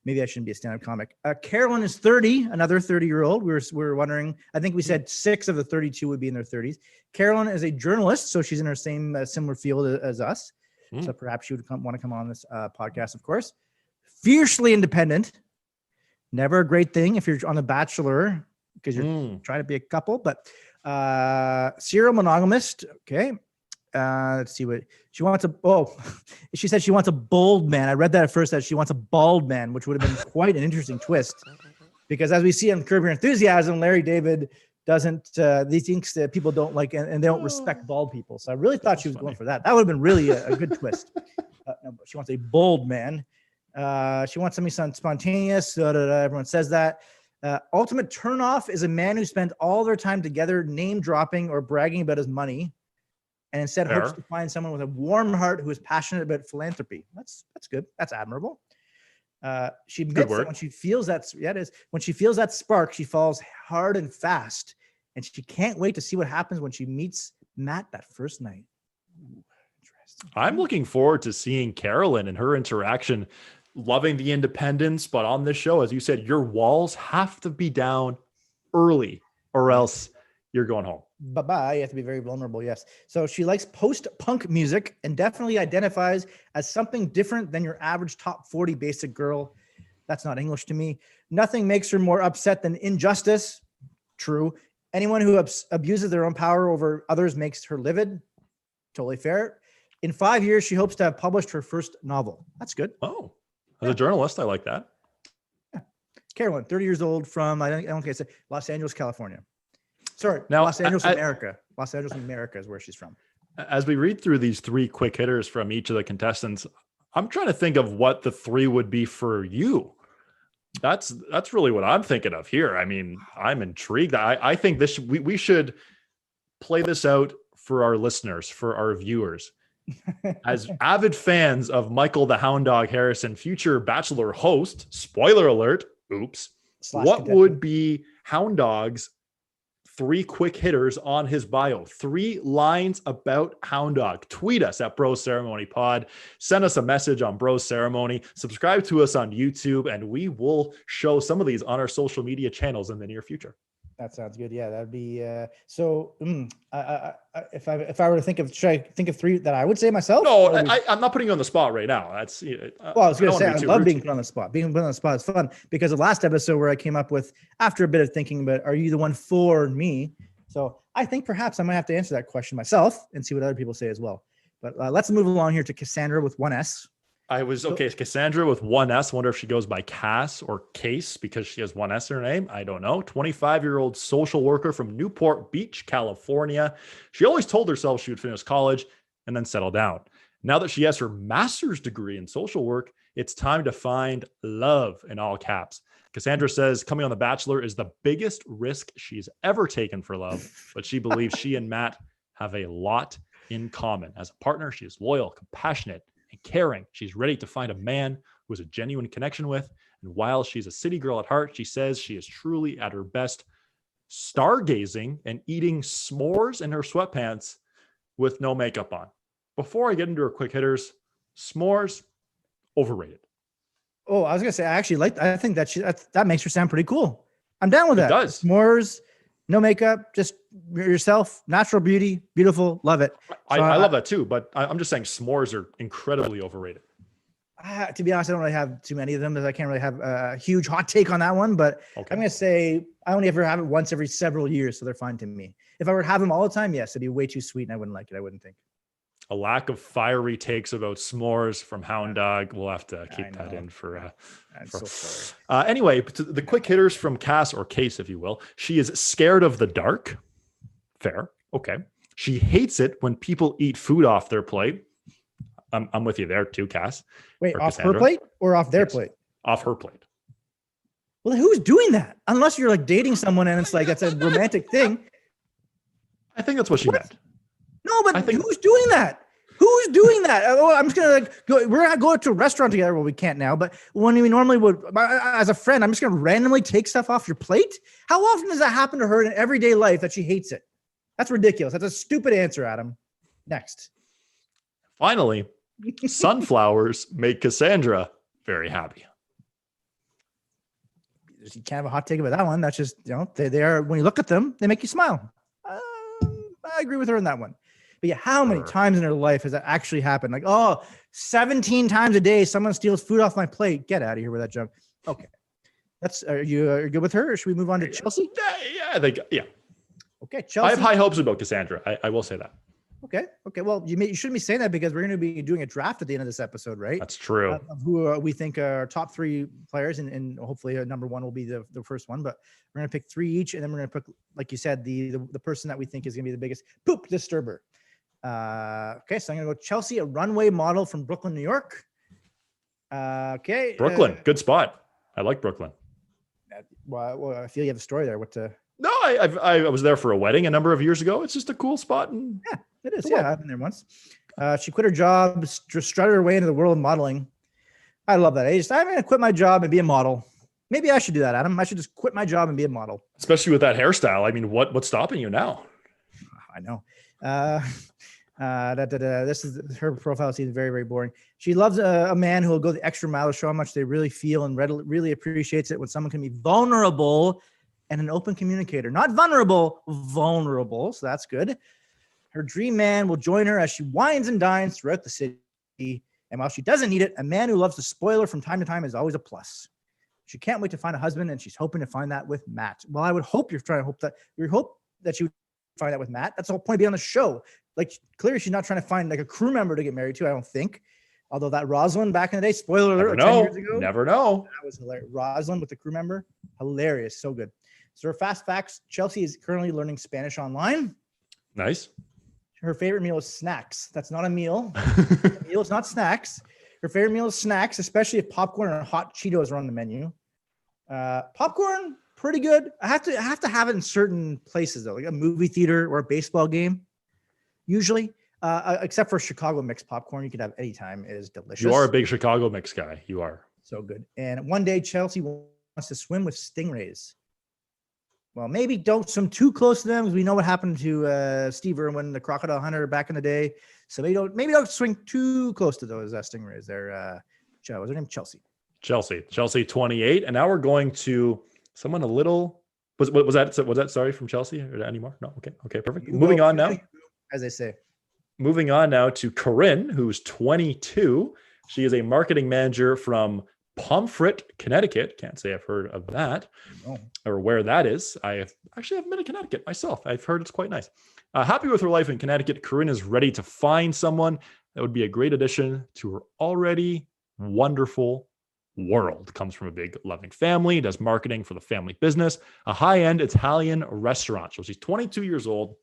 Maybe I shouldn't be a stand-up comic. Carolyn is 30, another 30-year-old. We were wondering, I think we said 6 of the 32 would be in their 30s. Carolyn is a journalist, so she's in her same similar field as us. So perhaps she would want to come on this podcast, of course. Fiercely independent. Never a great thing if you're on The Bachelor because you're trying to be a couple, but serial monogamist. Okay. Let's see what she wants. She said she wants a bold man. I read that at first that she wants a bald man, which would have been quite an interesting twist, because as we see on Curb Your Enthusiasm, Larry David doesn't. He thinks that people don't like and they don't respect bald people. So I really thought she was going for that. That would have been really a good twist. No, but she wants a bold man. She wants something spontaneous. Everyone says that. Ultimate turnoff is a man who spent all their time together, name dropping or bragging about his money, and instead hopes to find someone with a warm heart who is passionate about philanthropy. That's good. That's admirable. She admits that when she feels when she feels that spark, she falls hard and fast, and she can't wait to see what happens when she meets Matt that first night. Ooh, interesting. I'm looking forward to seeing Carolyn and her interaction. Loving the independence, but on this show, as you said, your walls have to be down early, or else you're going home. Bye-bye. You have to be very vulnerable. Yes. So she likes post-punk music and definitely identifies as something different than your average top 40 basic girl. That's not English to me. Nothing makes her more upset than injustice. True. Anyone who abuses their own power over others makes her livid. Totally fair. In 5 years, she hopes to have published her first novel. That's good. Oh, as a journalist, I like that. Yeah. Carolyn, 30 years old from, I don't think I said, Los Angeles, California. Sorry, Now, Los Angeles, I- America. Los Angeles, America is where she's from. As we read through these 3 quick hitters from each of the contestants, I'm trying to think of what the 3 would be for you. That's really what I'm thinking of here. I mean, I'm intrigued. I think we should play this out for our listeners, for our viewers. As avid fans of Michael the Hound Dog Harrison, future Bachelor host, spoiler alert, oops, what contestant. would be Hound Dog's 3 quick hitters on his bio? 3 lines about Hound Dog. Tweet us at Bro Ceremony Pod. Send us a message on Bro Ceremony. Subscribe to us on YouTube, and we will show some of these on our social media channels in the near future. That sounds good. Yeah, that'd be if I were to think of, should I think of 3 that I would say myself? No, Or we- I'm not putting you on the spot right now. That's Well, I was going to say, I love being put on the spot. Being put on the spot is fun because the last episode where I came up with, after a bit of thinking, but are you the one for me? So I think perhaps I might have to answer that question myself and see what other people say as well. But let's move along here to Cassandra with 1 S. Cassandra with 1 S. Wonder if she goes by Cass or Case because she has 1 S in her name. I don't know. 25-year-old social worker from Newport Beach, California. She always told herself she would finish college and then settle down. Now that she has her master's degree in social work, it's time to find love, in all caps. Cassandra says coming on The Bachelor is the biggest risk she's ever taken for love, but she believes she and Matt have a lot in common. As a partner, she is loyal, compassionate, and caring. She's ready to find a man who is a genuine connection with. And while she's a city girl at heart, she says she is truly at her best, stargazing and eating s'mores in her sweatpants with no makeup on. Before I get into her quick hitters, s'mores, overrated. Oh, I was going to say, I think that makes her sound pretty cool. I'm down with that. It does. S'mores, no makeup, just yourself, natural beauty, beautiful, love it. I love that too, but I'm just saying s'mores are incredibly overrated. To be honest, I don't really have too many of them, because I can't really have a huge hot take on that one. But Okay. I'm going to say I only ever have it once every several years, so they're fine to me. If I were to have them all the time, yes, it'd be way too sweet, and I wouldn't like it. I wouldn't think. A lack of fiery takes about s'mores from Hound Dog. We'll have to keep that in for. I'm so sorry. Anyway, the quick hitters from Cass, or Case, if you will. She is scared of the dark. Fair. Okay. She hates it when people eat food off their plate. I'm with you there too, Cass. Wait, or off Cassandra. her plate or off their Yes. plate? Off her plate. Well, then who's doing that? Unless you're like dating someone and it's like that's a romantic thing. I think that's what she meant. No, but I think- who's doing that? Who's doing that? Oh, I'm just gonna go. We're gonna go to a restaurant together. Well, we can't now, but when we normally would, as a friend, I'm just gonna randomly take stuff off your plate. How often does that happen to her in everyday life that she hates it? That's ridiculous. That's a stupid answer, Adam. Next. Finally, sunflowers make Cassandra very happy. You can't have a hot take about that one. That's just, they are, when you look at them, they make you smile. I agree with her on that one. But yeah, how many Sure. times in her life has that actually happened? Like, 17 times a day, someone steals food off my plate. Get out of here with that junk. Okay. Are you good with her? Or should we move on to Chelsea? Yeah, I think, yeah. Okay, I Chelsea. have high hopes about Cassandra. I will say that. Okay. Well, you shouldn't be saying that because we're going to be doing a draft at the end of this episode, right? That's true. Of who we think are top 3 players, and hopefully number 1 will be the first one. But we're going to pick 3 each, and then we're going to pick, like you said, the person that we think is going to be the biggest poop disturber. Okay, so I'm going to go Chelsea, a runway model from Brooklyn, New York. Okay. Brooklyn, good spot. I like Brooklyn. Well, I feel you have a story there. No, I was there for a wedding a number of years ago. It's just a cool spot. And Yeah, it is. Yeah, I've been there once. She quit her job, strutted her way into the world of modeling. I love that. I'm going to quit my job and be a model. Maybe I should do that, Adam. I should just quit my job and be a model. especially with that hairstyle. I mean, what's stopping you now? I know. This is her profile. Seems very, very boring. She loves a man who will go the extra mile to show how much they really feel and really appreciates it when someone can be vulnerable and an open communicator. Not vulnerable, vulnerable. So that's good. Her dream man will join her as she wines and dines throughout the city. And while she doesn't need it, a man who loves to spoil her from time to time is always a plus. She can't wait to find a husband, and she's hoping to find that with Matt. Well, I would hope you hope that you would find that with Matt. That's the whole point of being on the show. Like, clearly she's not trying to find like a crew member to get married to, I don't think. Although that Rosalind back in the day, spoiler alert, Never know. 10 years ago. Never know. That was hilarious. Rosalind with the crew member. Hilarious. So good. So her fast facts, Chelsea is currently learning Spanish online. Nice. Her favorite meal is snacks. That's not a meal. A meal is not snacks. Her favorite meal is snacks, especially if popcorn and hot Cheetos are on the menu. Popcorn, pretty good. I have to have it in certain places though, like a movie theater or a baseball game. Usually, except for Chicago mixed popcorn, you can have anytime. It is delicious. You are a big Chicago mix guy. You are. So good. And one day Chelsea wants to swim with stingrays. Well, maybe don't swim too close to them because we know what happened to Steve Irwin, the crocodile hunter back in the day. So maybe don't swing too close to those stingrays. They're what's her name? Chelsea 28. And now we're going to someone a little. Was that sorry from Chelsea or anymore? No. Okay, perfect. Moving on now. As I say. Moving on now to Corinne, who's 22. She is a marketing manager from Pomfret, Connecticut. Can't say I've heard of that or where that is. I haven't been to Connecticut myself. I've heard it's quite nice. Happy with her life in Connecticut, Corinne is ready to find someone that would be a great addition to her already wonderful world. Comes from a big loving family, does marketing for the family business, a high-end Italian restaurant. So she's 22 years old,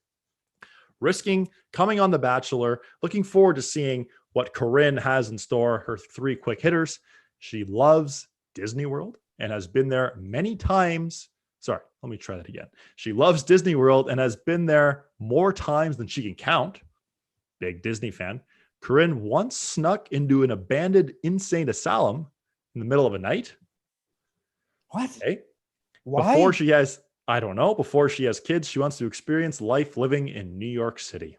risking coming on The Bachelor. Looking forward to seeing what Corinne has in store. Her 3 quick hitters. She loves Disney World and has been there many times. Sorry, let me try that again. She loves Disney World and has been there more times than she can count. Big Disney fan. Corinne once snuck into an abandoned insane asylum in the middle of a night. What? Okay. Why? Before she has kids, she wants to experience life living in New York City.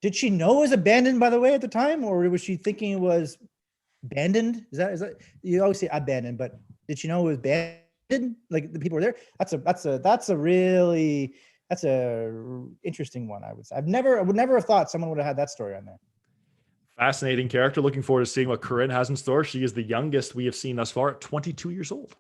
Did she know it was abandoned, by the way, at the time? Or was she thinking it was abandoned? Is that you always say abandoned, but did she know it was abandoned? Like the people were there? That's a interesting one, I would say. I would never have thought someone would have had that story on there. Fascinating character. Looking forward to seeing what Corinne has in store. She is the youngest we have seen thus far at 22 years old.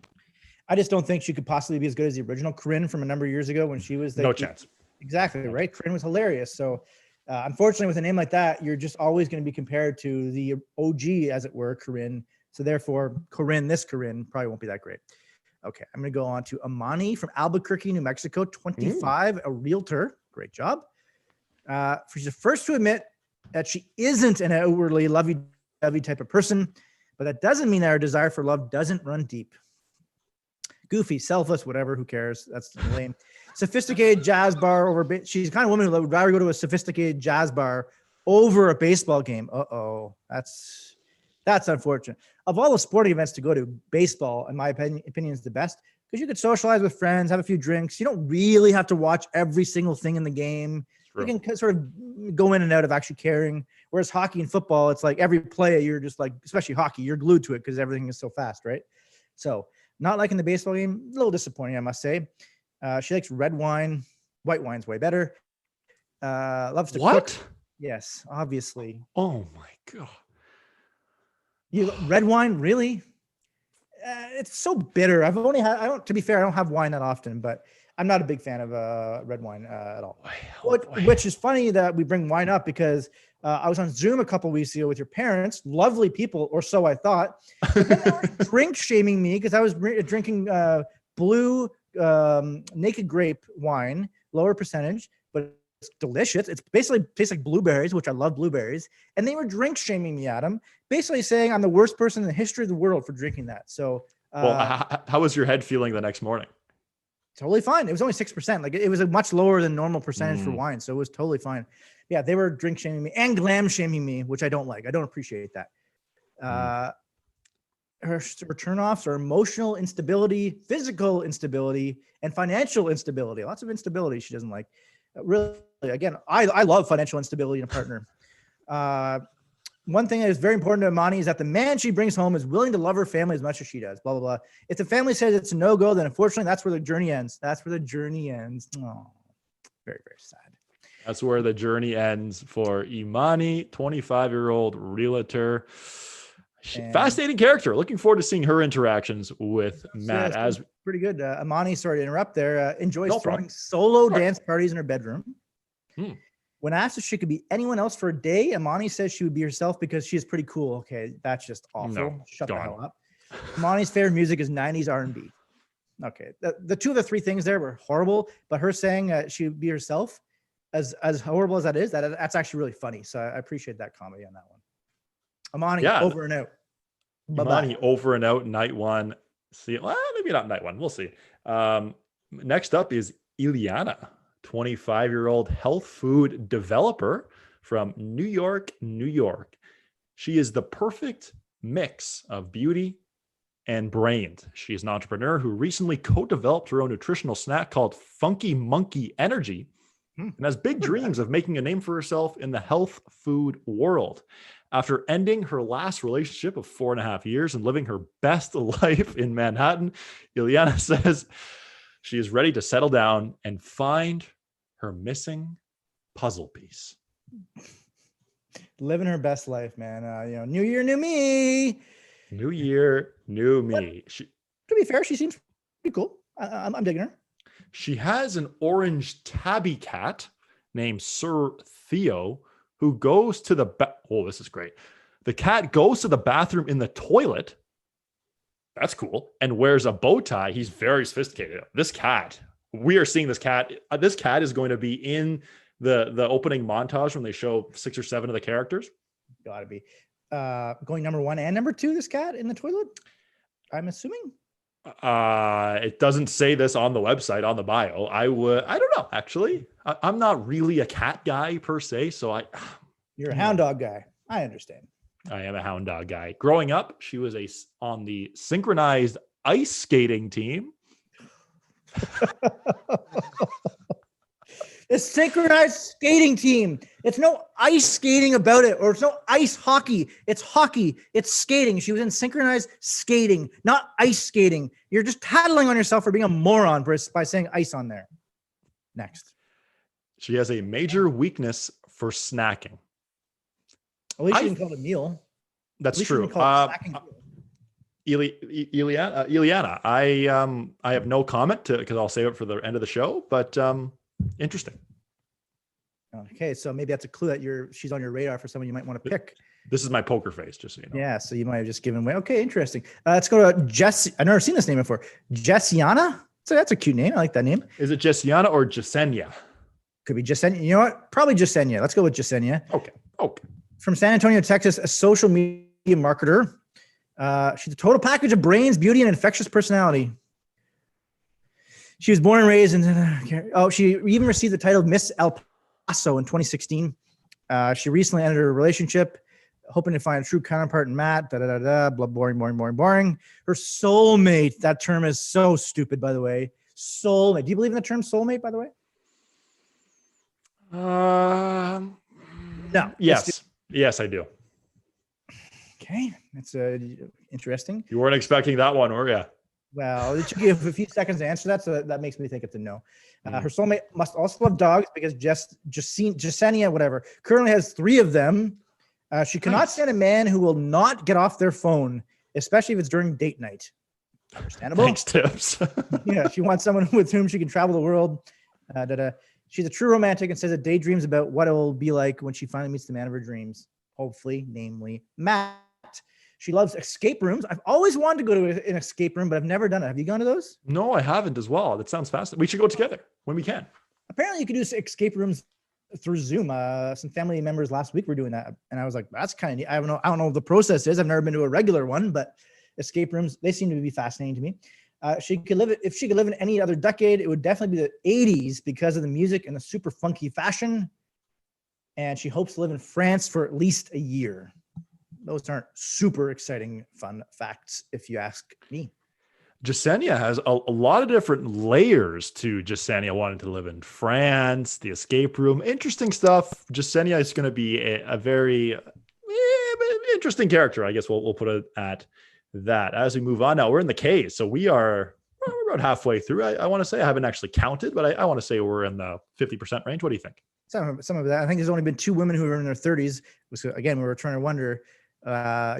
I just don't think she could possibly be as good as the original Corinne from a number of years ago when she was No chance. Exactly, right? Corinne was hilarious. So unfortunately, with a name like that, you're just always going to be compared to the OG, as it were, Corinne. So therefore, this Corinne probably won't be that great. Okay, I'm going to go on to Amani from Albuquerque, New Mexico, 25, a realtor. Great job. She's the first to admit that she isn't an outwardly lovey-dovey type of person, but that doesn't mean that her desire for love doesn't run deep. Goofy, selfless, whatever, who cares? That's lame. Sophisticated jazz bar over. She's the kind of woman who would rather go to a sophisticated jazz bar over a baseball game. That's unfortunate. Of all the sporting events to go to, baseball, in my opinion, is the best because you could socialize with friends, have a few drinks. You don't really have to watch every single thing in the game. True. You can sort of go in and out of actually caring. Whereas hockey and football, it's like every play, you're just like, especially hockey, you're glued to it because everything is so fast, right? So not like in the baseball game, a little disappointing, I must say. She likes red wine. White wine's way better. Loves to cook. Yes, obviously. Oh my God. Red wine, really? It's so bitter. To be fair, I don't have wine that often, but I'm not a big fan of red wine at all. Which is funny that we bring wine up because I was on Zoom a couple weeks ago with your parents, lovely people, or so I thought. But then they were drink shaming me because I was drinking blue naked grape wine, lower percentage, but it's delicious. It's basically tastes like blueberries, which I love blueberries. And they were drink shaming me, Adam, basically saying I'm the worst person in the history of the world for drinking that. So, how was your head feeling the next morning? Totally fine. It was only 6%. Like it was a much lower than normal percentage for wine. So it was totally fine. Yeah, they were drink shaming me and glam shaming me, which I don't like. I don't appreciate that. Her turnoffs are emotional instability, physical instability, and financial instability. Lots of instability she doesn't like. Really, again, I love financial instability in a partner. One thing that is very important to Amani is that the man she brings home is willing to love her family as much as she does, blah, blah, blah. If the family says it's a no-go, then unfortunately, that's where the journey ends. Oh, very, very sad. That's where the journey ends for Imani, 25-year-old realtor. Fascinating character. Looking forward to seeing her interactions with Matt. As pretty good. Amani, sorry to interrupt there, enjoys throwing solo dance parties in her bedroom. When asked if she could be anyone else for a day, Amani says she would be herself because she is pretty cool. Okay, that's just awful. No, Shut the hell up. Amani's favorite music is 90s R&B. Okay. The two of the three things there were horrible, but her saying she would be herself, as horrible as that is, that's actually really funny. So I appreciate that comedy on that one. Amani, over and out. Imani, over and out, night one. See, well, maybe not night one. We'll see. Next up is Ileana, 25-year-old health food developer from New York, New York. She is the perfect mix of beauty and brains. She is an entrepreneur who recently co-developed her own nutritional snack called Funky Monkey Energy and has big dreams of making a name for herself in the health food world. After ending her last relationship of 4.5 years and living her best life in Manhattan, Ileana says she is ready to settle down and find her missing puzzle piece. Living her best life, man. New year, new me. New year, new me. To be fair, she seems pretty cool. I'm digging her. She has an orange tabby cat named Sir Theo who goes to the this is great. The cat goes to the bathroom in the toilet. That's cool. And wears a bow tie. He's very sophisticated. We are seeing this cat. This cat is going to be in the opening montage when they show 6 or 7 of the characters. Gotta be. Going number 1 and number 2, this cat in the toilet, I'm assuming. It doesn't say this on the website, on the bio. I don't know, actually. I'm not really a cat guy per se, so You're a hound dog guy. I understand. I am a hound dog guy. Growing up, she was on the synchronized ice skating team. The synchronized skating team. It's no ice skating about it, or it's no ice hockey. It's hockey. It's skating. She was in synchronized skating, not ice skating. You're just tattling on yourself for being a moron by saying ice on there. Next. She has a major weakness for snacking. At least you didn't call it a meal. That's true. Ileana, I have no comment because I'll save it for the end of the show, but interesting. Okay, so maybe that's a clue that she's on your radar for someone you might want to pick. This is my poker face, just so you know. Yeah, so you might have just given away. Okay, interesting. Let's go to Jess. I've never seen this name before. Jessiana? So that's a cute name. I like that name. Is it Jessiana or Jasenia? Could be Jasenia. You know what? Probably Jasenia. Let's go with Jasenia. Okay. From San Antonio, Texas, a social media marketer. She's a total package of brains, beauty, and infectious personality. She was born and raised in, she even received the title of Miss El Paso in 2016. She recently entered a relationship, hoping to find a true counterpart in Matt, blah, boring. Her soulmate, that term is so stupid, by the way. Soulmate. Do you believe in the term soulmate, by the way? No. Yes, I do. Okay. That's interesting. You weren't expecting that one, were you? Well, it took you a few seconds to answer that, so that makes me think it's a no. Her soulmate must also love dogs because Jasenia, whatever, currently has 3 of them. She cannot stand a man who will not get off their phone, especially if it's during date night. Understandable. Thanks, Tips. Yeah, she wants someone with whom she can travel the world. She's a true romantic and says that daydreams about what it will be like when she finally meets the man of her dreams. Hopefully, namely Matt. She loves escape rooms. I've always wanted to go to an escape room, but I've never done it. Have you gone to those? No, I haven't as well. That sounds fascinating. We should go together when we can. Apparently, you can do escape rooms through Zoom. Some family members last week were doing that, and I was like, "That's kind of neat." I don't know what the process is. I've never been to a regular one, but escape rooms, they seem to be fascinating to me. If she could live in any other decade, it would definitely be the 80s because of the music and the super funky fashion. And she hopes to live in France for at least a year. Those aren't super exciting, fun facts, if you ask me. Jasenia has a lot of different layers to Jasenia wanting to live in France, the escape room, interesting stuff. Jasenia is going to be a very interesting character. I guess we'll put it at that. As we move on now, we're in the K. So we're about halfway through. I want to say I haven't actually counted, but I want to say we're in the 50% range. What do you think? Some of that. I think there's only been 2 women who are in their 30s. So again, we were trying to wonder, how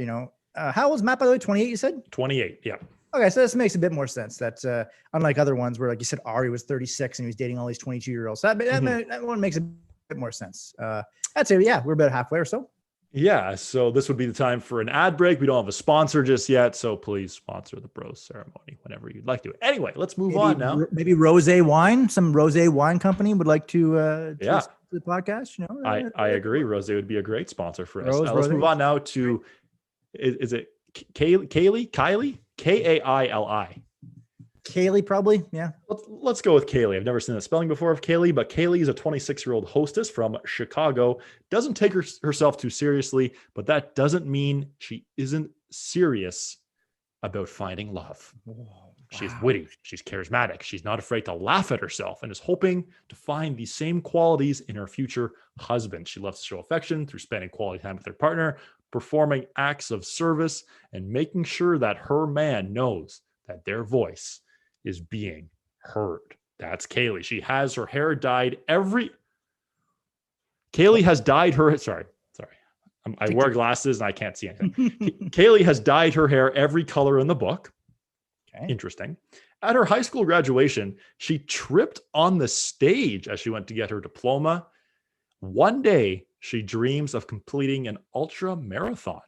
old is Matt, by the way? 28, you said? 28, yeah. Okay, so this makes a bit more sense. That's unlike other ones where, like you said, Ari was 36 and he was dating all these 22-year-olds. So that one makes a bit more sense. I'd say, yeah, we're about halfway or so. Yeah, so this would be the time for an ad break. We don't have a sponsor just yet, so please sponsor the bros ceremony whenever you'd like to. Anyway, let's move on now. Maybe Rosé Wine, some Rosé Wine company would like to Yeah. the podcast. You know, I agree. Rosé would be a great sponsor for us. Rose, Let's move Rosé. on now to is it Kylie? Kaili? Kaylee, probably. Yeah. Let's go with Kaylee. I've never seen the spelling before of Kaylee, but Kaylee is a 26-year-old hostess from Chicago. Doesn't take herself too seriously, but that doesn't mean she isn't serious about finding love. She's witty. She's charismatic. She's not afraid to laugh at herself and is hoping to find these same qualities in her future husband. She loves to show affection through spending quality time with her partner, performing acts of service, and making sure that her man knows that their voice is being heard. That's Kaylee. She has her hair dyed Kaylee has dyed her, sorry. I wear glasses and I can't see anything. Kaylee has dyed her hair every color in the book. Okay. Interesting. At her high school graduation, she tripped on the stage as she went to get her diploma. One day, she dreams of completing an ultra marathon.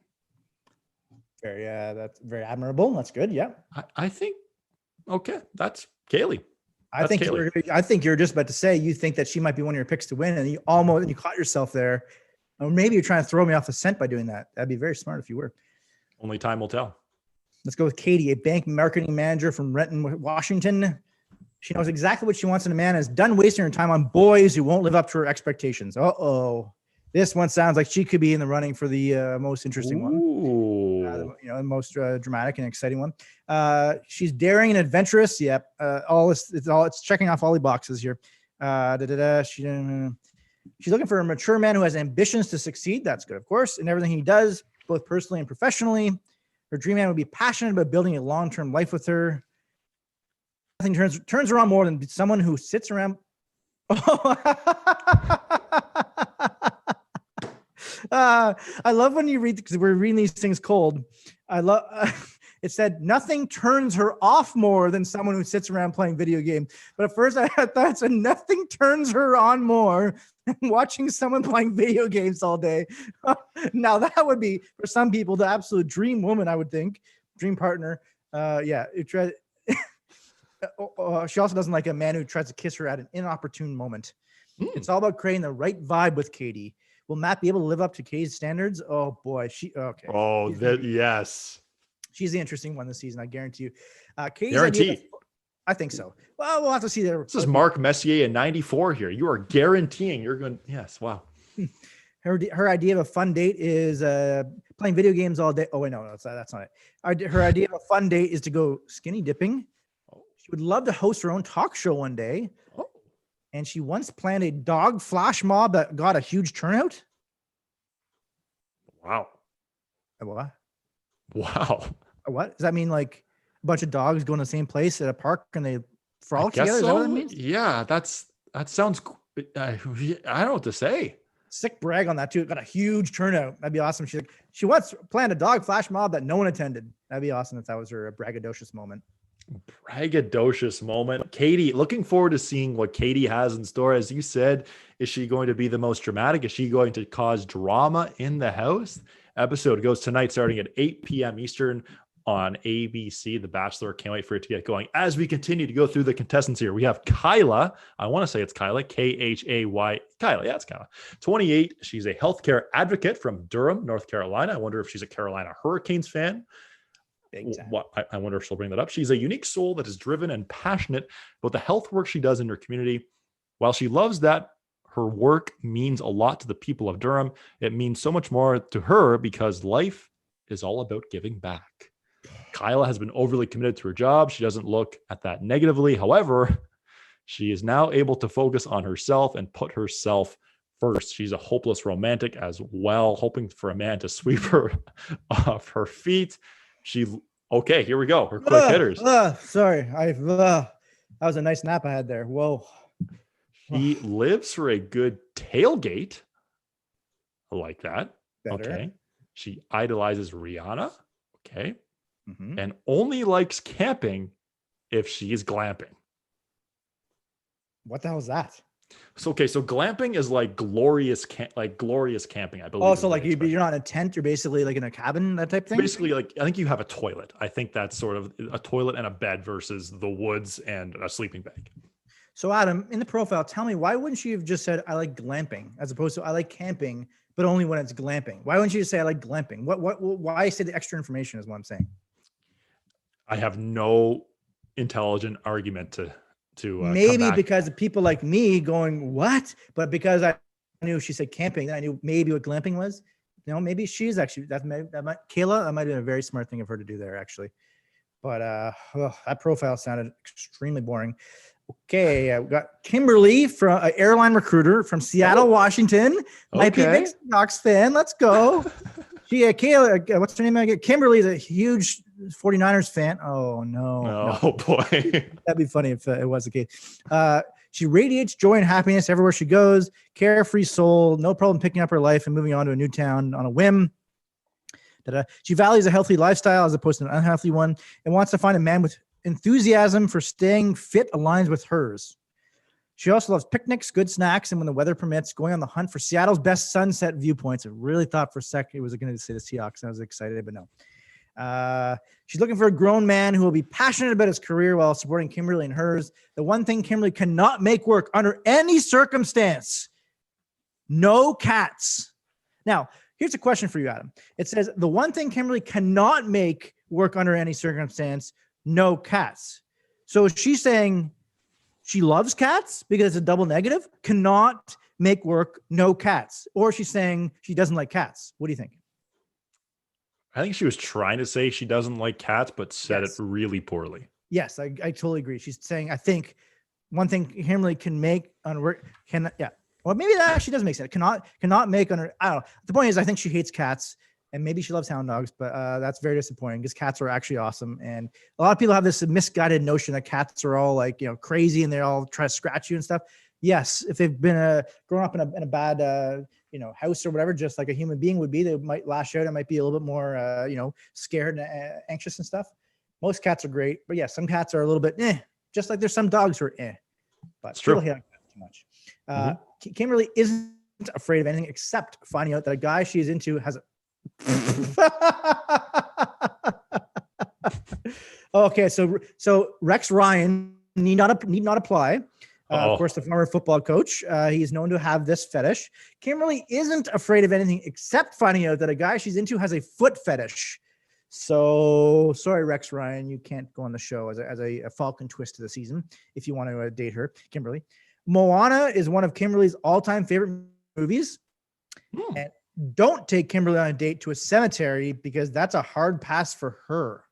That's very admirable. That's good. Yeah. I think, okay, that's Kaylee. I think you're just about to say you think that she might be one of your picks to win, and you caught yourself there. Or maybe you're trying to throw me off the scent by doing that. That'd be very smart if you were. Only time will tell. Let's go with Katie, a bank marketing manager from Renton, Washington. She knows exactly what she wants in a man and is done wasting her time on boys who won't live up to her expectations. Uh-oh. This one sounds like she could be in the running for the most interesting one. The most dramatic and exciting one. She's daring and adventurous. Yep. It's checking off all the boxes here. She's looking for a mature man who has ambitions to succeed. That's good, of course, in everything he does, both personally and professionally. Her dream man would be passionate about building a long-term life with her. Nothing turns her on more than someone who sits around. I love when you read, because we're reading these things cold. I love it said nothing turns her off more than someone who sits around playing video games. But at first I thought it said nothing turns her on more than watching someone playing video games all day. Now that would be for some people the absolute dream woman, I would think, dream partner. She also doesn't like a man who tries to kiss her at an inopportune moment. It's all about creating the right vibe with Katie. Will Matt be able to live up to Katie's standards? Oh boy, okay. Oh, yes. She's the interesting one this season, I guarantee you. Katie's Guaranteed. I think so. Well, we'll have to see there. This is Mark Messier in 94 here. You are guaranteeing you're going. Yes. Wow. Her idea of a fun date is playing video games all day. Oh, wait, no, that's not it. Her idea of a fun date is to go skinny dipping. She would love to host her own talk show one day. Oh. And she once planned a dog flash mob that got a huge turnout. Wow. What? Wow. What? Does that mean like a bunch of dogs go in the same place at a park and they frolic together? So. Is that what that means? Yeah, that sounds, I don't know what to say. Sick brag on that too. It got a huge turnout. That'd be awesome. She once planned a dog flash mob that no one attended. That'd be awesome if that was her braggadocious moment. Braggadocious moment. Katie, looking forward to seeing what Katie has in store. As you said, is she going to be the most dramatic? Is she going to cause drama in the house? Episode goes tonight starting at 8 p.m. Eastern on ABC, The Bachelor. Can't wait for it to get going. As we continue to go through the contestants here, we have Kyla. I want to say it's Kyla, Khay. Kyla, yeah, it's Kyla. 28. She's a healthcare advocate from Durham, North Carolina. I wonder if she's a Carolina Hurricanes fan. I wonder if she'll bring that up. She's a unique soul that is driven and passionate about the health work she does in her community. While she loves that her work means a lot to the people of Durham, it means so much more to her because life is all about giving back. Kyla has been overly committed to her job. She doesn't look at that negatively. However, she is now able to focus on herself and put herself first. She's a hopeless romantic as well, hoping for a man to sweep her off her feet. Okay, here we go. Her quick hitters. Sorry. That was a nice nap I had there. Whoa. She lives for a good tailgate. I like that. Better. Okay. She idolizes Rihanna. Okay. Mm-hmm. And only likes camping if she's glamping. What the hell is that? So okay, so glamping is like glorious camping, I believe. Oh, is so the like expression. you're not in a tent, you're basically like in a cabin, that type thing. Basically, like I think you have a toilet. I think that's sort of a toilet and a bed versus the woods and a sleeping bag. So Adam, in the profile, tell me, why wouldn't you have just said I like glamping as opposed to I like camping, but only when it's glamping? Why wouldn't you just say I like glamping? Why say the extra information is what I'm saying. I have no intelligent argument to come Maybe back. because of people like me going, what? But because I knew she said camping, then I knew maybe what glamping was. You know, maybe she's actually that might Kayla, that might have been a very smart thing of her to do there, actually. But that profile sounded extremely boring. Okay, we got Kimberly from an airline recruiter from Seattle, Washington. Might be a big Seahawks fan. Let's go. Kayla, what's her name again? Kimberly's a huge 49ers fan. Oh no. Oh boy. That'd be funny if it was the case. She radiates joy and happiness everywhere she goes. Carefree soul, no problem picking up her life and moving on to a new town on a whim. She values a healthy lifestyle as opposed to an unhealthy one and wants to find a man with enthusiasm for staying fit aligns with hers. She also loves picnics, good snacks, and when the weather permits, going on the hunt for Seattle's best sunset viewpoints. I really thought for a second it was going to say the Seahawks. I was excited, but no. She's looking for a grown man who will be passionate about his career while supporting Kimberly and hers. The one thing Kimberly cannot make work under any circumstance: no cats. Now, here's a question for you, Adam. It says the one thing Kimberly cannot make work under any circumstance: no cats. So she's saying she loves cats because it's a double negative, cannot make work, no cats. Or she's saying she doesn't like cats. What do you think? I think she was trying to say she doesn't like cats, but said it really poorly. Yes, I totally agree. She's saying, I think one thing Kimberly can make on work, well, maybe that actually does make sense. Cannot make under, I don't know. The point is, I think she hates cats. And maybe she loves hound dogs, but that's very disappointing because cats are actually awesome. And a lot of people have this misguided notion that cats are all like, crazy and they all try to scratch you and stuff. Yes, if they've been grown up in a bad, house or whatever, just like a human being would be, they might lash out. It might be a little bit more, scared and anxious and stuff. Most cats are great, but yeah, some cats are a little bit, just like there's some dogs who are, but it's true. Too much. Kimberly isn't afraid of anything except finding out that a guy she is into has a okay, so Rex Ryan need not apply. Of course, the former football coach. He is known to have this fetish. Kimberly isn't afraid of anything except finding out that a guy she's into has a foot fetish. So sorry, Rex Ryan, you can't go on the show as a Falcon twist of the season if you want to date her, Kimberly. Moana is one of Kimberly's all-time favorite movies. And don't take Kimberly on a date to a cemetery because that's a hard pass for her.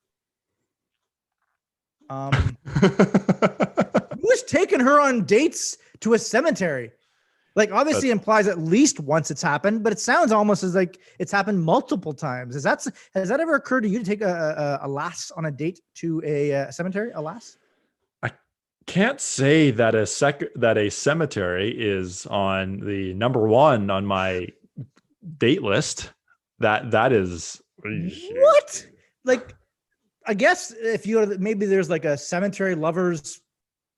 Who's taken her on dates to a cemetery? Like, obviously implies at least once it's happened, but it sounds almost as like it's happened multiple times. Has that ever occurred to you to take a lass on a date to a cemetery? A lass? I can't say that a cemetery is on the number one on my date list. That is what? Like, I guess if you maybe there's like a cemetery lovers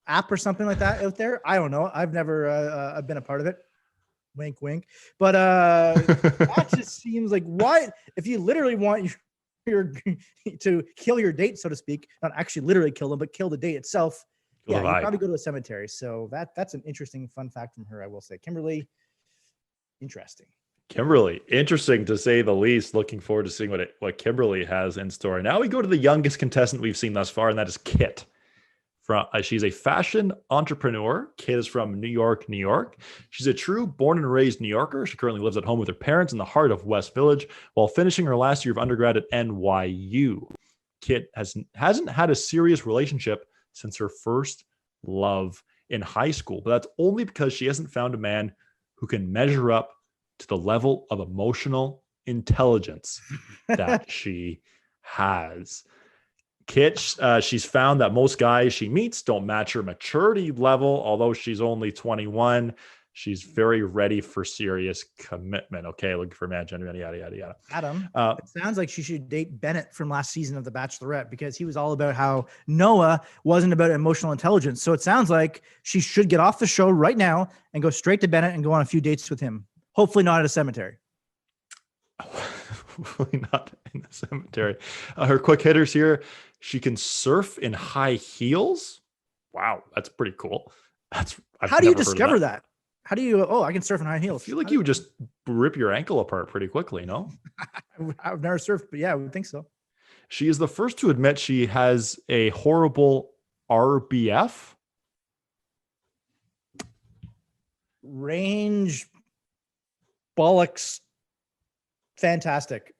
app or something like that out there. I don't know. I've never been a part of it. Wink, wink. But that just seems like, why? If you literally want your to kill your date, so to speak, not actually literally kill them, but kill the date itself. You probably go to a cemetery. So that's an interesting fun fact from her, I will say. Kimberly, interesting. Kimberly, interesting to say the least. Looking forward to seeing what Kimberly has in store. Now we go to the youngest contestant we've seen thus far, and that is Kit. She's a fashion entrepreneur. Kit is from New York, New York. She's a true born and raised New Yorker. She currently lives at home with her parents in the heart of West Village while finishing her last year of undergrad at NYU. Kit hasn't had a serious relationship since her first love in high school, but that's only because she hasn't found a man who can measure up to the level of emotional intelligence that she has. Kit, she's found that most guys she meets don't match her maturity level, although she's only 21. She's very ready for serious commitment. Okay, looking for man, gender, yada, yada, yada. Adam, it sounds like she should date Bennett from last season of The Bachelorette, because he was all about how Noah wasn't about emotional intelligence. So it sounds like she should get off the show right now and go straight to Bennett and go on a few dates with him. Hopefully not at a cemetery. Hopefully not in the cemetery. Her quick hitters here. She can surf in high heels. Wow, that's pretty cool. How do you discover that? How do you? Oh, I can surf in high heels. I feel like you would just rip your ankle apart pretty quickly, no? I've never surfed, but yeah, I would think so. She is the first to admit she has a horrible RBF. Range bollocks. Fantastic.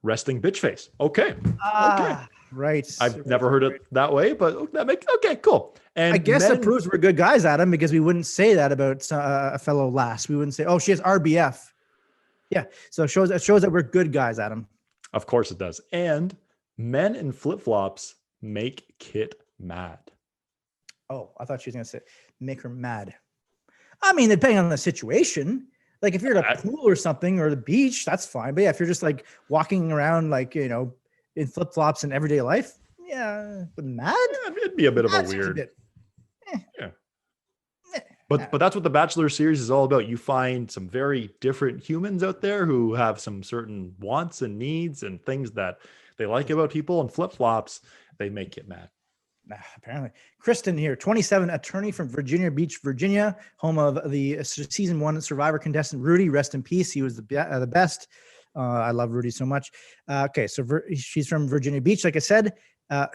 Resting bitch face. Okay. Okay. Right. I've never heard it that way, but that makes okay, cool. And I guess it proves we're good guys, Adam, because we wouldn't say that about a fellow lass. We wouldn't say, "Oh, she has RBF." Yeah, so it shows that we're good guys, Adam. Of course it does. And men in flip-flops make Kit mad. Oh, I thought she was going to say make her mad. I mean, depending on the situation. Like if you're at a pool or something or the beach, that's fine. But yeah, if you're just like walking around, like, you know, in flip-flops in everyday life, yeah, but mad? Yeah, it'd be a bit of a weird. But that's what the Bachelor series is all about. You find some very different humans out there who have some certain wants and needs and things that they like about people, and flip-flops, they make it mad. Apparently. Kristen here, 27, attorney from Virginia Beach, Virginia, home of the season 1 Survivor contestant Rudy. Rest in peace. He was the best. I love Rudy so much. Okay, so she's from Virginia Beach, like I said.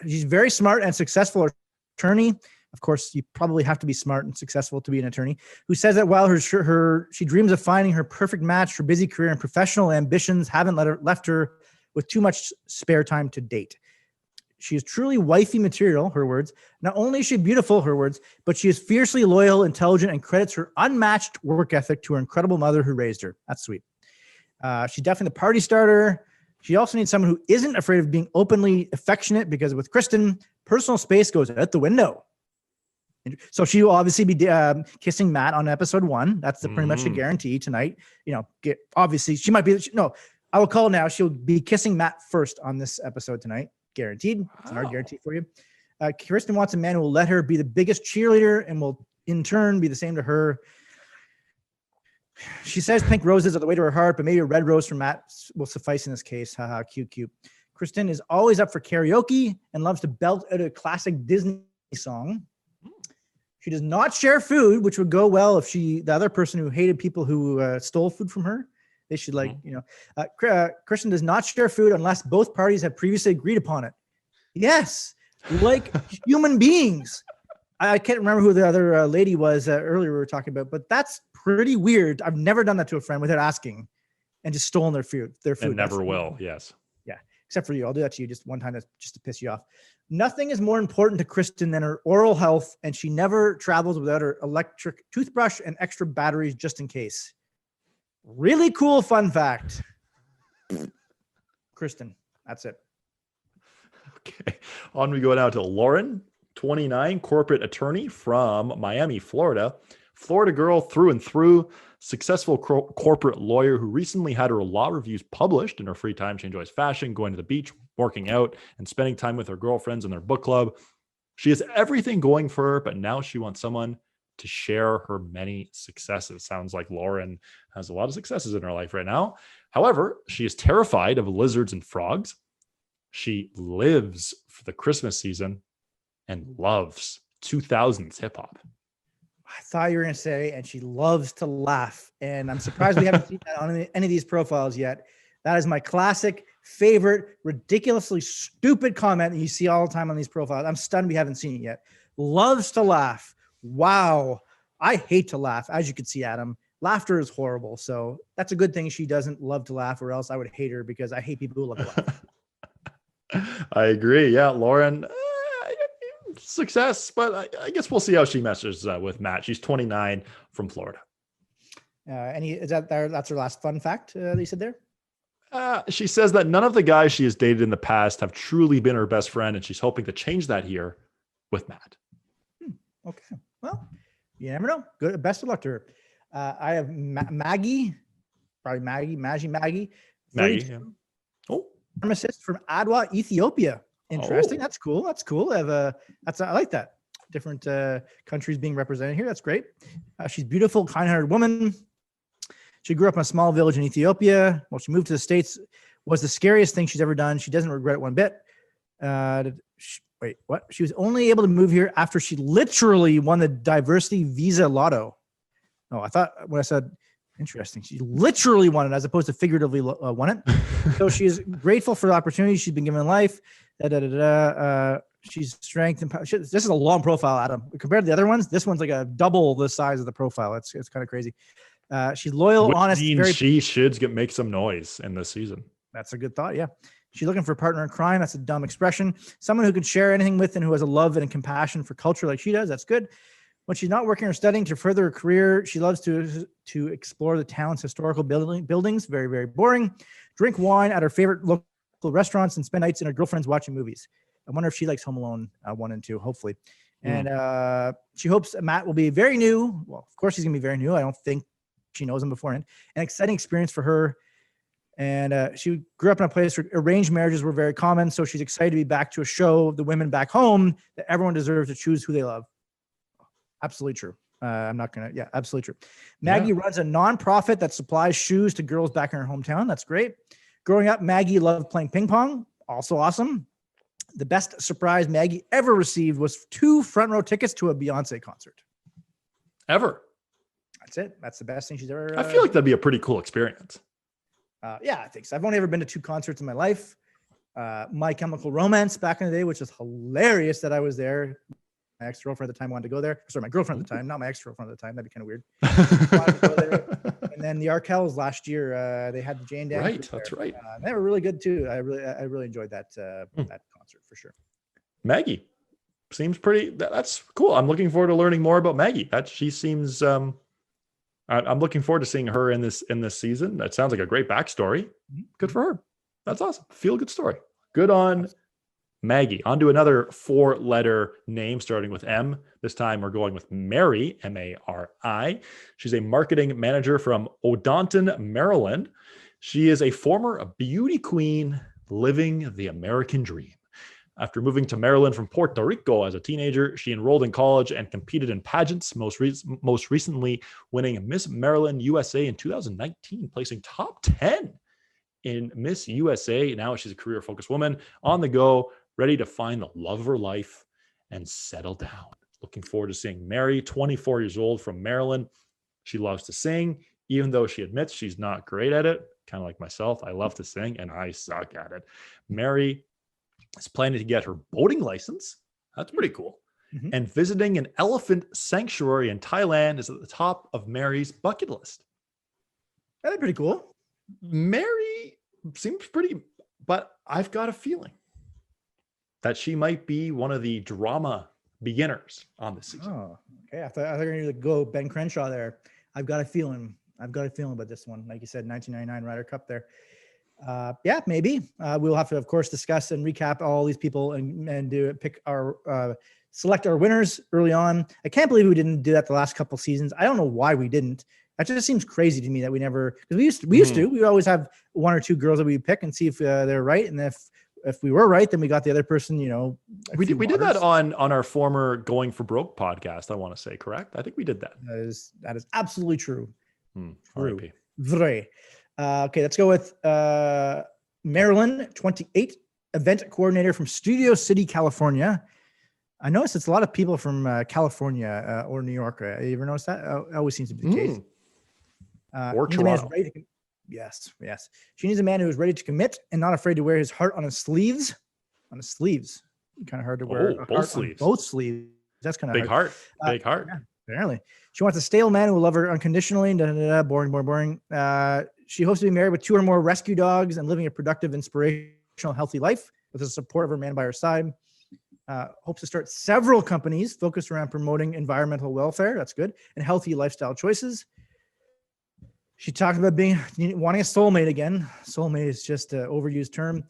She's very smart and successful attorney. Of course, you probably have to be smart and successful to be an attorney. Who says that while she dreams of finding her perfect match, her busy career and professional ambitions haven't left her with too much spare time to date. She is truly wifey material, her words. Not only is she beautiful, her words, but she is fiercely loyal, intelligent, and credits her unmatched work ethic to her incredible mother who raised her. That's sweet. She's definitely the party starter. She also needs someone who isn't afraid of being openly affectionate, because with Kristen, personal space goes out the window. So she will obviously be kissing Matt on episode 1. That's pretty much a guarantee tonight. You know, obviously she might be. No, I will call now. She'll be kissing Matt first on this episode tonight. Guaranteed. It's an hard guarantee for you. Kristen wants a man who will let her be the biggest cheerleader and will in turn be the same to her. She says pink roses are the way to her heart, but maybe a red rose from Matt will suffice in this case. Haha, cute. Kristen is always up for karaoke and loves to belt out a classic Disney song. She does not share food, which would go well if the other person who hated people who stole food from her. They should Kristen does not share food unless both parties have previously agreed upon it. Yes, like human beings. I can't remember who the other lady was earlier we were talking about, but that's pretty weird. I've never done that to a friend without asking and just stolen their food. And never will, yes. Yeah, except for you. I'll do that to you just one time just to piss you off. Nothing is more important to Kristen than her oral health, and she never travels without her electric toothbrush and extra batteries just in case. Really cool fun fact. Kristen, that's it. Okay. On we go now to Lauren, 29, corporate attorney from Miami, Florida. Florida girl through and through, successful corporate lawyer who recently had her law reviews published. In her free time, she enjoys fashion, going to the beach, working out, and spending time with her girlfriends in their book club. She has everything going for her, but now she wants someone to share her many successes. Sounds like Lauren has a lot of successes in her life right now. However, she is terrified of lizards and frogs. She lives for the Christmas season and loves 2000s hip hop. I thought you were going to say, and she loves to laugh. And I'm surprised we haven't seen that on any of these profiles yet. That is my classic, favorite, ridiculously stupid comment that you see all the time on these profiles. I'm stunned we haven't seen it yet. Loves to laugh. Wow. I hate to laugh. As you can see, Adam, laughter is horrible. So that's a good thing she doesn't love to laugh, or else I would hate her, because I hate people who love to laugh. I agree. Yeah, Lauren, success, but I guess we'll see how she meshes with Matt. She's 29 from Florida. That's her last fun fact that you said there? She says that none of the guys she has dated in the past have truly been her best friend, and she's hoping to change that here with Matt. Okay. Well, You never know. Good. Best of luck to her. I have Maggie, probably Maggie. Maggie. Yeah. Oh, Pharmacist from Adwa, Ethiopia. Interesting. Oh. That's cool. That's cool. I like that. Different countries being represented here. That's great. She's beautiful, kind-hearted woman. She grew up in a small village in Ethiopia. Well, she moved to the States. Was the scariest thing she's ever done. She doesn't regret it one bit. Wait, what? She was only able to move here after she literally won the diversity visa lotto. Oh, I thought when I said interesting, she literally won it as opposed to figuratively won it. So she is grateful for the opportunity she's been given in life. She's strength and power. This is a long profile, Adam. Compared to the other ones, this one's like a double the size of the profile. It's kind of crazy. She's loyal, honest. She should make some noise in this season. That's a good thought. Yeah. She's looking for a partner in crime. That's a dumb expression. Someone who can share anything with and who has a love and a compassion for culture like she does. That's good. When she's not working or studying to further her career, she loves to explore the town's historical buildings. Very, very boring. Drink wine at her favorite local restaurants and spend nights in her girlfriend's watching movies. I wonder if she likes Home Alone 1 and 2, hopefully. And she hopes Matt will be very new. Well, of course he's going to be very new. I don't think she knows him beforehand. An exciting experience for her. And she grew up in a place where arranged marriages were very common. So she's excited to be back to a show, the women back home, that everyone deserves to choose who they love. Absolutely true. Absolutely true. Maggie runs a nonprofit that supplies shoes to girls back in her hometown. That's great. Growing up, Maggie loved playing ping pong. Also awesome. The best surprise Maggie ever received was 2 front row tickets to a Beyonce concert. Ever. That's it. That's the best thing she's ever. I feel like that'd be a pretty cool experience. Yeah, I think so. I've only ever been to 2 concerts in my life. My Chemical Romance back in the day, which is hilarious that I was there. My ex-girlfriend at the time wanted to go there. Sorry, my girlfriend at the time, not my ex-girlfriend at the time. That'd be kind of weird. Wanted to go there. And then the Arkells last year, they had the Jane Dance. Right, that's right. They were really good too. I really enjoyed that that concert for sure. Maggie seems pretty. That's cool. I'm looking forward to learning more about Maggie. She seems. I'm looking forward to seeing her in this season. That sounds like a great backstory. Good for her. That's awesome. Feel good story. Good on Maggie. On to another 4-letter name starting with M. This time we're going with Mary, Mari. She's a marketing manager from Odanton, Maryland. She is a former beauty queen living the American dream. After moving to Maryland from Puerto Rico as a teenager, she enrolled in college and competed in pageants, most recently winning Miss Maryland USA in 2019, placing top 10 in Miss USA. Now she's a career-focused woman on the go, ready to find the love of her life and settle down. Looking forward to seeing Mary, 24 years old from Maryland. She loves to sing, even though she admits she's not great at it. Kind of like myself, I love to sing and I suck at it. Mary is planning to get her boating license. That's pretty cool. Mm-hmm. And visiting an elephant sanctuary in Thailand is at the top of Mary's bucket list. That's pretty cool. Mary seems pretty, but I've got a feeling that she might be one of the drama beginners on this season. Oh, okay. I thought you were going to go Ben Crenshaw there. I've got a feeling about this one. Like you said, 1999 Ryder Cup there. Yeah, maybe. We'll have to, of course, discuss and recap all these people and select our winners early on. I can't believe we didn't do that the last couple seasons. I don't know why we didn't. That just seems crazy to me that we never, because we used to. We always have 1 or 2 girls that we pick and see if they're right, and if we were right, then we got the other person. We did that on our former Going for Broke podcast. I want to say, correct? I think we did that. That is absolutely true. True. RIP. Vrai. Okay, let's go with Marilyn, 28, event coordinator from Studio City, California. I noticed it's a lot of people from California or New York. You ever notice that? It always seems to be the case. Or Toronto. Yes. She needs a man who is ready to commit and not afraid to wear his heart on his sleeves. On his sleeves. Kind of hard to wear. Both sleeves. Both sleeves. That's kind of big hard. Big heart. Yeah, apparently. She wants a stable man who will love her unconditionally. Boring. She hopes to be married with 2 or more rescue dogs and living a productive, inspirational, healthy life with the support of her man by her side. Hopes to start several companies focused around promoting environmental welfare. That's good. And healthy lifestyle choices. She talked about wanting a soulmate again. Soulmate is just an overused term.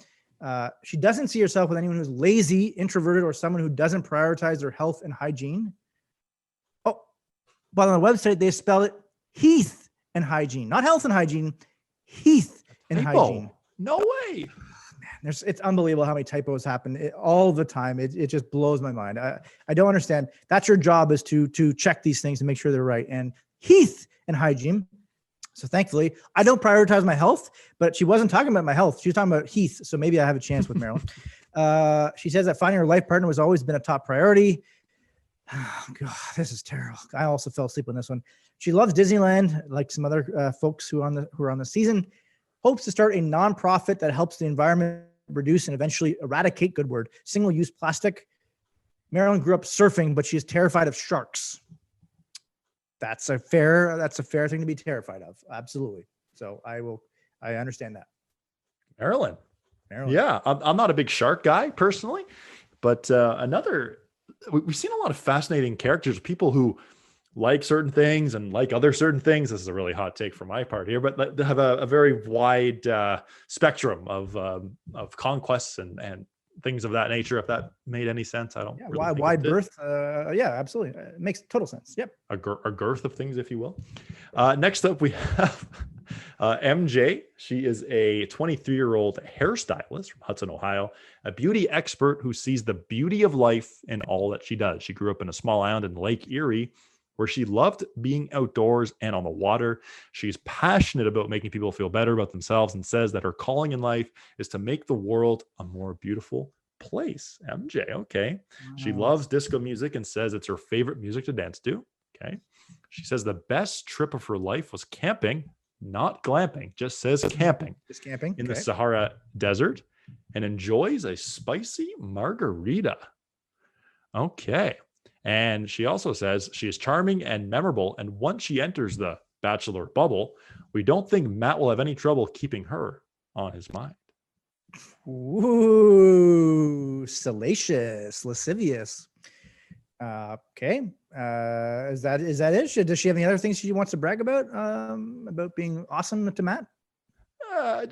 She doesn't see herself with anyone who's lazy, introverted, or someone who doesn't prioritize their health and hygiene. Oh, But on the website, they spell it Heath and Hygiene, not health and hygiene, Heath and Typo. Hygiene. No way. It's unbelievable how many typos happen all the time. It just blows my mind. I don't understand. That's your job, is to check these things and make sure they're right. And Heath and Hygiene. So thankfully, I don't prioritize my health, but she wasn't talking about my health. She was talking about Heath. So maybe I have a chance with Marilyn. She says that finding her life partner has always been a top priority. Oh, God, this is terrible. I also fell asleep on this one. She loves Disneyland, like some other folks who are on the season. Hopes to start a nonprofit that helps the environment reduce and eventually eradicate, good word, single-use plastic. Marilyn grew up surfing, but she is terrified of sharks. That's a fair thing to be terrified of. Absolutely. So I understand that. Marilyn. Yeah, I'm not a big shark guy personally, but we've seen a lot of fascinating characters, people who like certain things and like other certain things. This is a really hot take from my part here, but they have a very wide spectrum of conquests and things of that nature. If that made any sense, I don't. Yeah, really wide berth. Yeah, absolutely. It makes total sense. Yep. A girth of things, if you will. Next up, we have MJ. She is a 23-year-old hairstylist from Hudson, Ohio, a beauty expert who sees the beauty of life in all that she does. She grew up in a small island in Lake Erie, where she loved being outdoors and on the water. She's passionate about making people feel better about themselves and says that her calling in life is to make the world a more beautiful place. MJ, okay. Wow. She loves disco music and says it's her favorite music to dance to. Okay. She says the best trip of her life was camping, not glamping, just says camping. Just camping. In the Sahara Desert, and enjoys a spicy margarita. Okay. And she also says she is charming and memorable. And once she enters the Bachelor bubble, we don't think Matt will have any trouble keeping her on his mind. Ooh, salacious, lascivious. Okay. Is that it? Does she have any other things she wants to brag about being awesome to Matt?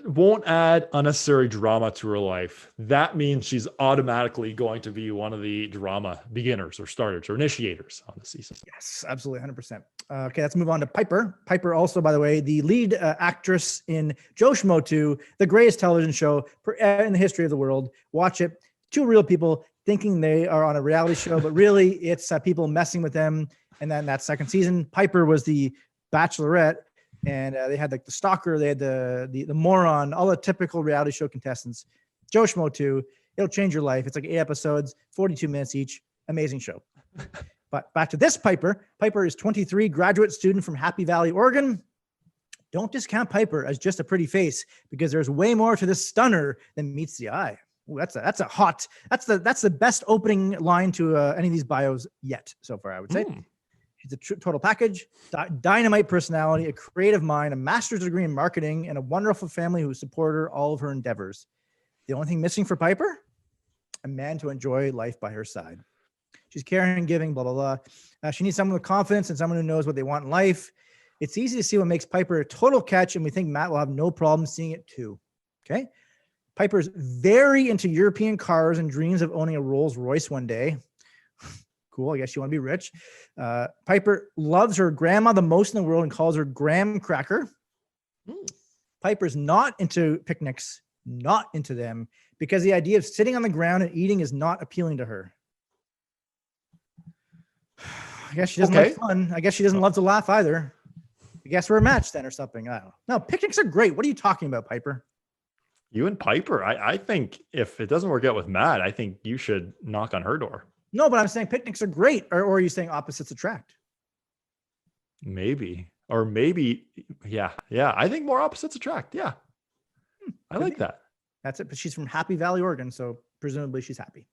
Won't add unnecessary drama to her life. That means she's automatically going to be one of the drama beginners or starters or initiators on the season. Yes, absolutely, 100%. Okay, let's move on to Piper. Piper also, by the way, the lead actress in Joe Schmo 2, the greatest television show in the history of the world. Watch it. Two real people thinking they are on a reality show, but really it's people messing with them. And then that second season, Piper was the Bachelorette. And they had like the stalker, they had the moron, all the typical reality show contestants. Joe Schmo 2, it'll change your life. It's like 8 episodes, 42 minutes each. Amazing show. But back to this Piper. Piper is 23, graduate student from Happy Valley, Oregon. Don't discount Piper as just a pretty face, because there's way more to this stunner than meets the eye. Ooh, that's the best opening line to any of these bios yet so far, I would say. She's a total package, dynamite personality, a creative mind, a master's degree in marketing, and a wonderful family who support her all of her endeavors. The only thing missing for Piper? A man to enjoy life by her side. She's caring and giving, blah, blah, blah. She needs someone with confidence and someone who knows what they want in life. It's easy to see what makes Piper a total catch, and we think Matt will have no problem seeing it too. Okay? Piper's very into European cars and dreams of owning a Rolls Royce one day. Cool. I guess you want to be rich. Piper loves her grandma the most in the world and calls her Graham Cracker. Piper's not into picnics, not into them, because the idea of sitting on the ground and eating is not appealing to her. I guess she doesn't like fun. I guess she doesn't love to laugh either. I guess we're a match then or something. I don't know. No, picnics are great. What are you talking about, Piper? You and Piper. I think if it doesn't work out with Matt, I think you should knock on her door. No, but I'm saying picnics are great. Or are you saying opposites attract? Maybe. Or maybe. Yeah. I think more opposites attract. Yeah. I like that. That's it. But she's from Happy Valley, Oregon. So presumably she's happy.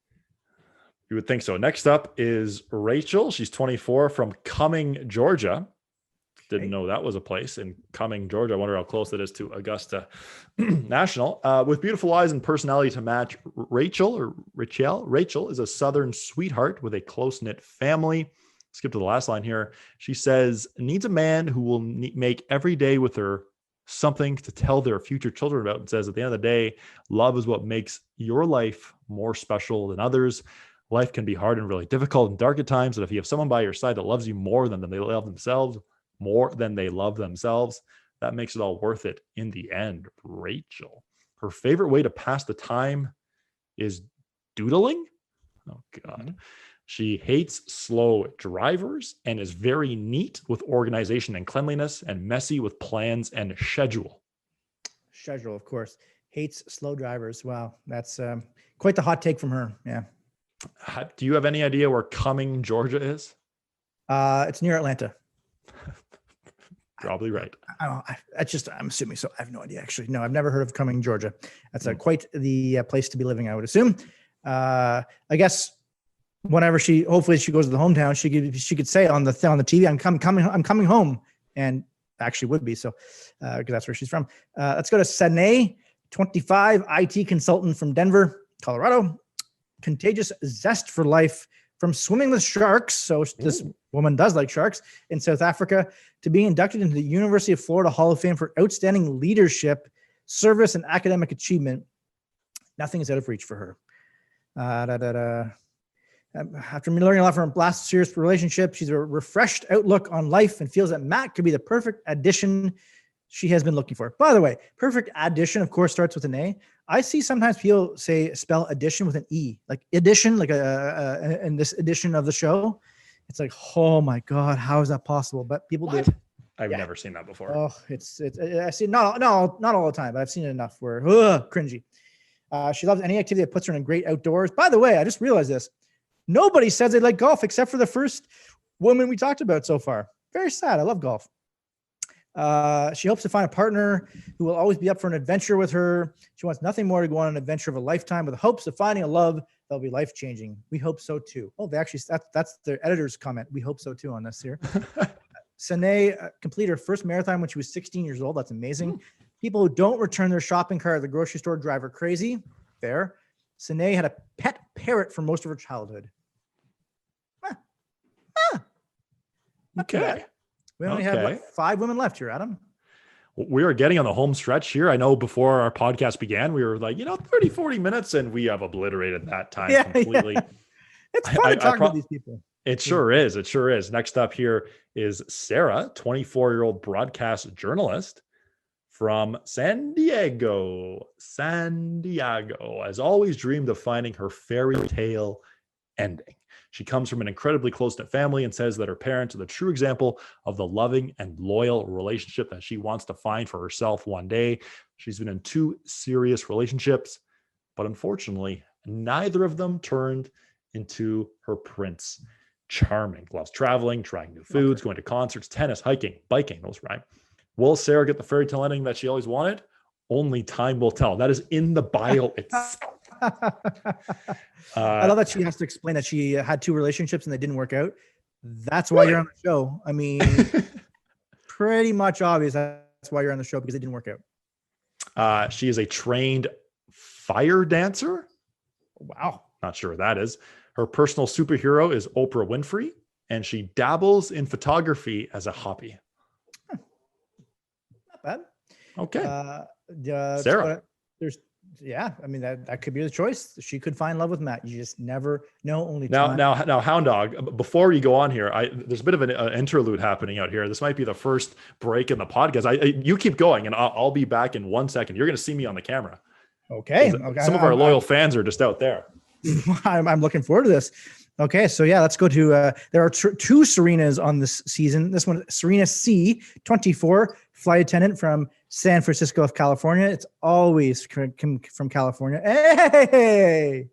You would think so. Next up is Rachel. She's 24 from Cumming, Georgia. Didn't know that was a place in Cumming, Georgia. I wonder how close that is to Augusta National. With beautiful eyes and personality to match, Rachel is a Southern sweetheart with a close-knit family. Skip to the last line here. She says, needs a man who will make every day with her something to tell their future children about, and says at the end of the day, love is what makes your life more special than others. Life can be hard and really difficult and dark at times. And if you have someone by your side that loves you more than they love themselves, that makes it all worth it in the end. Rachel. Her favorite way to pass the time is doodling. Oh, God. Mhm. She hates slow drivers and is very neat with organization and cleanliness and messy with plans and schedule. Schedule, of course. Hates slow drivers. Wow, that's quite the hot take from her. Yeah. Do you have any idea where Cumming, Georgia is? It's near Atlanta. Probably right. I don't know. I'm assuming so. I have no idea, actually. No, I've never heard of Cumming, Georgia. That's quite the place to be living, I would assume. I guess whenever hopefully she goes to the hometown, she could say on the TV, I'm coming home, and actually would be so, because that's where she's from. Let's go to Sane, 25, IT consultant from Denver, Colorado. Contagious zest for life, from swimming with sharks. So this woman does like sharks in South Africa, to being inducted into the University of Florida Hall of Fame for outstanding leadership, service, and academic achievement. Nothing is out of reach for her. After learning a lot from her last serious relationship, she's a refreshed outlook on life and feels that Matt could be the perfect addition she has been looking for. By the way, perfect addition, of course, starts with an A. I see sometimes people spell addition with an E, like edition, like in this edition of the show. It's like, oh my God, how is that possible? But people do. I've never seen that before. Oh, it's I see not all the time, but I've seen it enough where cringy. She loves any activity that puts her in great outdoors. By the way, I just realized this. Nobody says they like golf except for the first woman we talked about so far. Very sad. I love golf. She hopes to find a partner who will always be up for an adventure with her. She wants nothing more to go on an adventure of a lifetime with hopes of finding a love that'll be life-changing. We hope so too. Oh, that's their editor's comment. We hope so too on this here. Sane completed her first marathon when she was 16 years old. That's amazing. People who don't return their shopping cart at the grocery store drive her crazy. Fair. Sane had a pet parrot for most of her childhood. Okay. We only have 5 women left here, Adam. We are getting on the home stretch here. I know before our podcast began, we were like, 30, 40 minutes, and we have obliterated that time completely. Yeah. It's fun to talk to these people. It sure is. It sure is. Next up here is Sarah, 24-year-old broadcast journalist from San Diego. Has always dreamed of finding her fairy tale ending. She comes from an incredibly close-knit family and says that her parents are the true example of the loving and loyal relationship that she wants to find for herself one day. She's been in 2 serious relationships, but unfortunately, neither of them turned into her Prince Charming. Loves traveling, trying new foods, going to concerts, tennis, hiking, biking. Those rhyme. Will Sarah get the fairy tale ending that she always wanted? Only time will tell. That is in the bio itself. I love that she has to explain that she had 2 relationships and they didn't work out. That's why you're on the show. I mean, pretty much obvious. That's why you're on the show, because it didn't work out. She is a trained fire dancer. Wow. Not sure what that is. Her personal superhero is Oprah Winfrey, and she dabbles in photography as a hobby. Not bad. Okay. Sarah. I mean, that could be the choice. She could find love with Matt. You just never know. Only time. Now, Hound Dog, before you go on here, there's a bit of an interlude happening out here. This might be the first break in the podcast. You keep going, and I'll be back in 1 second. You're going to see me on the camera. Okay. Some of our loyal fans are just out there. I'm looking forward to this. Okay, so yeah, let's go to. There are 2 Serenas on this season. This one, Serena C, 24, flight attendant from San Francisco of California. It's always from California. Hey,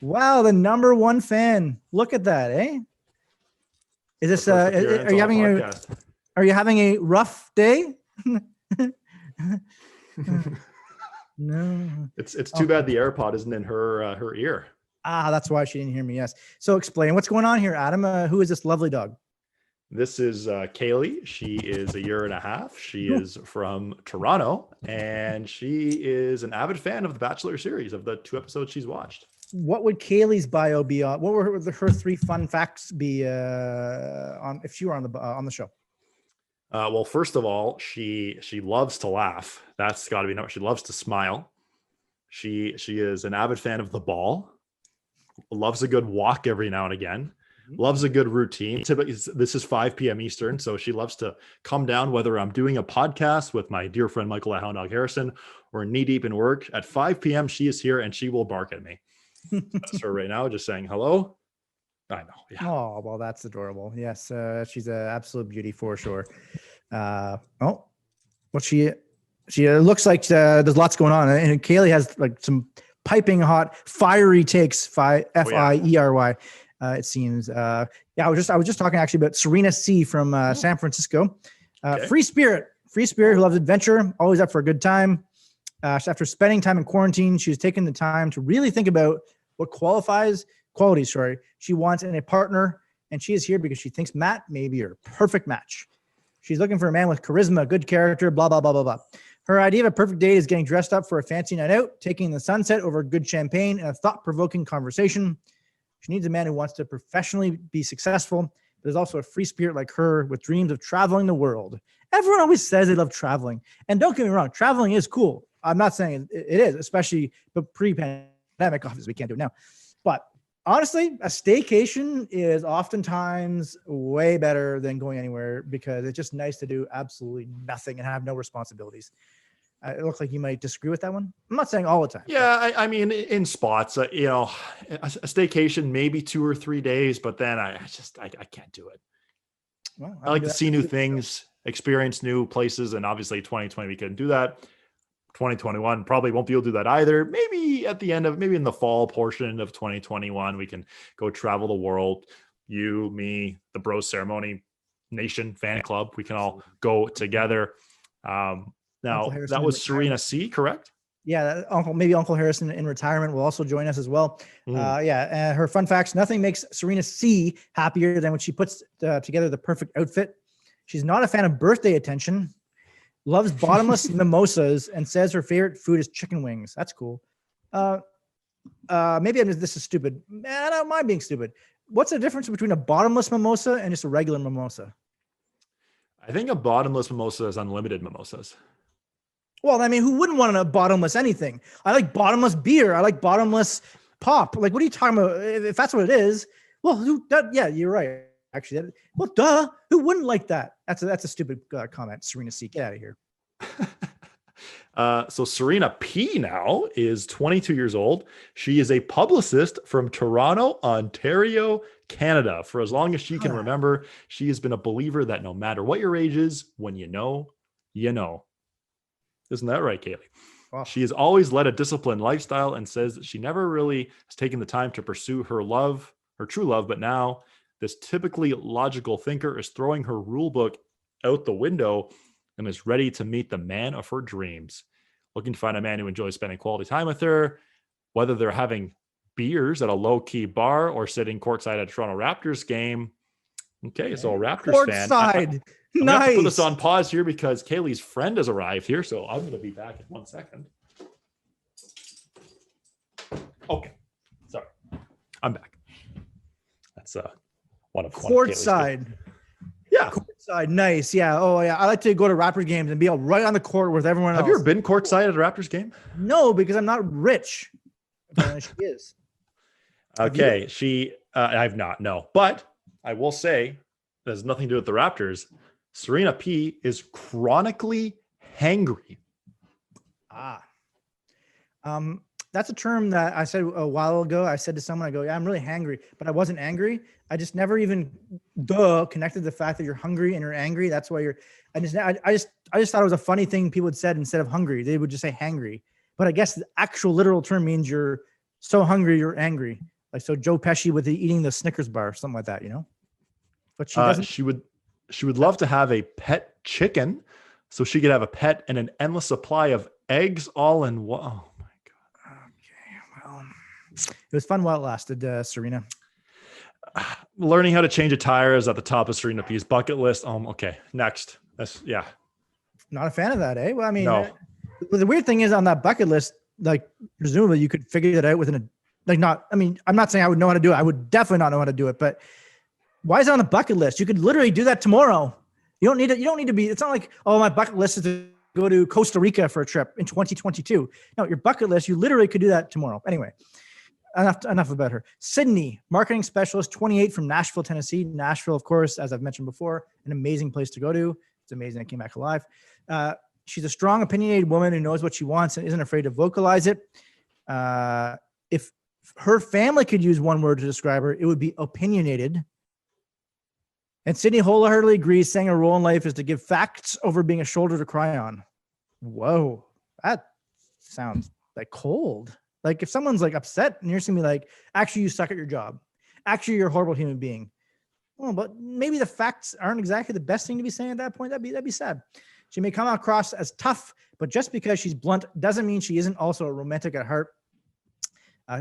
wow, the number 1 fan. Look at that, eh? Is this? Are you having a rough day? No. It's too bad the AirPod isn't in her ear. That's why she didn't hear me. Yes. So explain what's going on here, Adam. Who is this lovely dog? This is Kaylee. She is 1.5 years. She is from Toronto, and she is an avid fan of the Bachelor series, of the 2 episodes she's watched. What would Kaylee's bio be on? What would her 3 fun facts be on if she were on the show? Well, first of all, she loves to laugh. That's got to be known. She loves to smile. She is an avid fan of The Ball. loves a good walk every now and again, loves a good routine. Typically, this is 5 p.m. Eastern, so she loves to come down, whether I'm doing a podcast with my dear friend Michael at Hound Dog Harrison or knee deep in work. At 5 p.m., she is here and she will bark at me. That's her right now, just saying hello. I know. Yeah. Oh, well, that's adorable. Yes, she's an absolute beauty for sure. She looks like there's lots going on, and Kaylee has like some piping hot, fiery takes. Fiery. It seems. I was just talking actually about Serena C from San Francisco. Okay. Free spirit who loves adventure, always up for a good time. After spending time in quarantine, she's taken the time to really think about what qualities she wants in a partner, and she is here because she thinks Matt may be her perfect match. She's looking for a man with charisma, good character, blah, blah, blah, blah, blah. Her idea of a perfect date is getting dressed up for a fancy night out, taking the sunset over good champagne, and a thought-provoking conversation. She needs a man who wants to professionally be successful, but is also a free spirit like her with dreams of traveling the world. Everyone always says they love traveling. And don't get me wrong, traveling is cool. I'm not saying it is, especially but pre-pandemic. Obviously, we can't do it now. But honestly, a staycation is oftentimes way better than going anywhere because it's just nice to do absolutely nothing and have no responsibilities. It looks like you might disagree with that one. I'm not saying all the time. Yeah, I mean, in spots, a staycation, maybe 2 or 3 days, but then I can't do it. Well, I like to see new things, experience new places, and obviously 2020 we couldn't do that. 2021 probably won't be able to do that either. Maybe in the fall portion of 2021, we can go travel the world. You, me, the Bros Ceremony Nation fan club. We can all go together. Now that was Serena C, correct? Yeah, Uncle Harrison in retirement will also join us as well. Her fun facts: nothing makes Serena C happier than when she puts together the perfect outfit. She's not a fan of birthday attention. Loves bottomless mimosas and says her favorite food is chicken wings. That's cool. Maybe this is stupid. I don't mind being stupid. What's the difference between a bottomless mimosa and just a regular mimosa? I think a bottomless mimosa is unlimited mimosas. Well, I mean, who wouldn't want a bottomless anything? I like bottomless beer. I like bottomless pop. Like, what are you talking about? If that's what it is, well, yeah, you're right. Actually, well, duh. Who wouldn't like that? That's a stupid comment. Serena C, get out of here. So Serena P now is 22 years old. She is a publicist from Toronto, Ontario, Canada. For as long as she can remember, she has been a believer that no matter what your age is, when you know, you know. Isn't that right, Kaylee? Wow. She has always led a disciplined lifestyle and says that she never really has taken the time to pursue her true love, but now this typically logical thinker is throwing her rule book out the window and is ready to meet the man of her dreams. Looking to find a man who enjoys spending quality time with her, whether they're having beers at a low-key bar or sitting courtside at a Toronto Raptors game. Okay, so a Raptors fan. Courtside. I'm Nice. going to put this on pause here because Kaylee's friend has arrived here, so I'm going to be back in 1 second. Okay, sorry. I'm back. That's one of courtside. Yeah. Courtside. Nice. Yeah. Oh, yeah. I like to go to Raptors games and be all right on the court with everyone else. Have you ever been courtside at a Raptors game? No, because I'm not rich. Apparently she is. Okay. I've not, no. But I will say, it has nothing to do with the Raptors. Serena P is chronically hangry. That's a term that I said a while ago. I said to someone, I go, yeah, I'm really hangry, but I wasn't angry. I just never even connected the fact that you're hungry and you're angry. That's why I just thought it was a funny thing people had said instead of hungry. They would just say hangry. But I guess the actual literal term means you're so hungry, you're angry. Like, so Joe Pesci with eating the Snickers bar, something like that, you know? But she doesn't. She would love to have a pet chicken so she could have a pet and an endless supply of eggs all in one. Oh my God. Okay. Well, it was fun while it lasted, Serena. Learning how to change a tire is at the top of Serena P's bucket list. Okay. Next. Yeah. Not a fan of that, eh? Well, I mean, no. The weird thing is on that bucket list, like presumably you could figure that out within I'm not saying I would know how to do it. I would definitely not know how to do it, but why is it on the bucket list? You could literally do that tomorrow. You don't need it. You don't need to be, it's not like, oh, my bucket list is to go to Costa Rica for a trip in 2022. No, your bucket list, you literally could do that tomorrow. Anyway, enough about her. Sydney, marketing specialist, 28, from Nashville, Tennessee. Nashville, of course, as I've mentioned before, an amazing place to go to. It's amazing I came back alive. She's a strong, opinionated woman who knows what she wants and isn't afraid to vocalize it. If her family could use one word to describe her, it would be opinionated. And Sydney wholeheartedly agrees, saying her role in life is to give facts over being a shoulder to cry on. Whoa, that sounds like cold. Like if someone's like upset and you're just gonna be like, actually, you suck at your job. Actually, you're a horrible human being. Well, but maybe the facts aren't exactly the best thing to be saying at that point. That'd be sad. She may come across as tough, but just because she's blunt doesn't mean she isn't also a romantic at heart.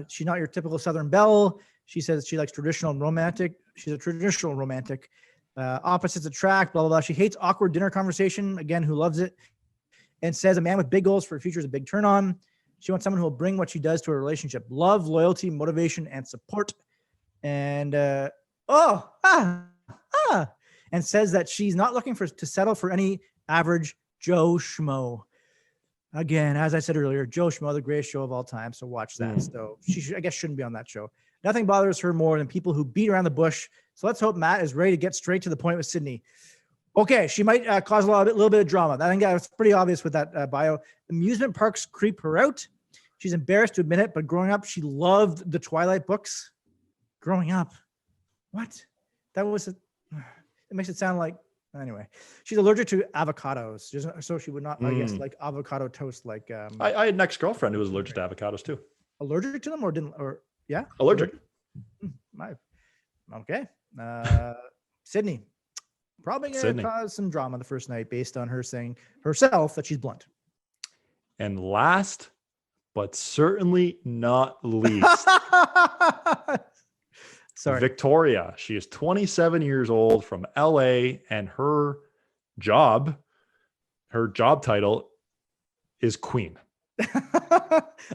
She's not your typical Southern belle. She says she likes traditional and romantic. She's a traditional romantic. Opposites attract, blah, blah, blah. She hates awkward dinner conversation. Again, who loves it? And says a man with big goals for her future is a big turn on. She wants someone who will bring what she does to a relationship. Love, loyalty, motivation, and support. And, and says that she's not looking to settle for any average Joe Schmo. Again, as I said earlier, Joe Schmo, the greatest show of all time. So watch that. So she I guess shouldn't be on that show. Nothing bothers her more than people who beat around the bush. So let's hope Matt is ready to get straight to the point with Sydney. Okay, she might cause a little bit of drama. I think that's pretty obvious with that bio. Amusement parks creep her out. She's embarrassed to admit it, but growing up, she loved the Twilight books. Growing up, what? That was it makes it sound like anyway. She's allergic to avocados, so she would not, I guess, like avocado toast. Like I had an ex-girlfriend who was allergic to avocados too. Allergic to them, or didn't, or yeah, allergic. Okay, Sydney. Probably going to cause some drama the first night based on her saying herself that she's blunt. And last, but certainly not least, sorry, Victoria. She is 27 years old, from LA, and her job title is queen.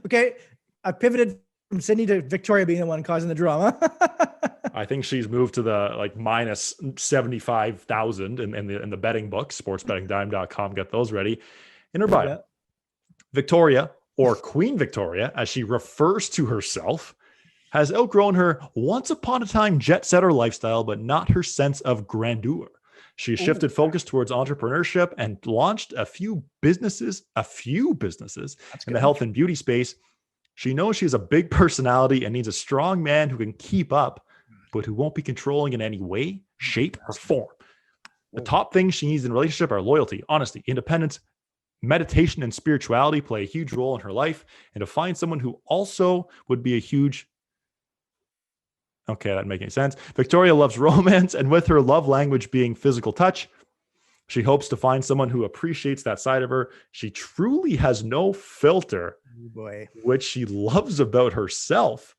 Okay, I pivoted from Sydney to Victoria being the one causing the drama. I think she's moved to the like minus 75,000 in the betting book, sportsbettingdime.com. Get those ready. In her bio, Victoria, or Queen Victoria, as she refers to herself, has outgrown her once upon a time jet setter lifestyle, but not her sense of grandeur. She has shifted focus towards entrepreneurship and launched a few businesses in the health and beauty space. She knows she has a big personality and needs a strong man who can keep up, but who won't be controlling in any way, shape, or form. The top things she needs in a relationship are loyalty, honesty, independence, meditation, and spirituality play a huge role in her life. And to find someone who also would be a huge... Okay, that doesn't make any sense. Victoria loves romance, and with her love language being physical touch, she hopes to find someone who appreciates that side of her. She truly has no filter, which she loves about herself,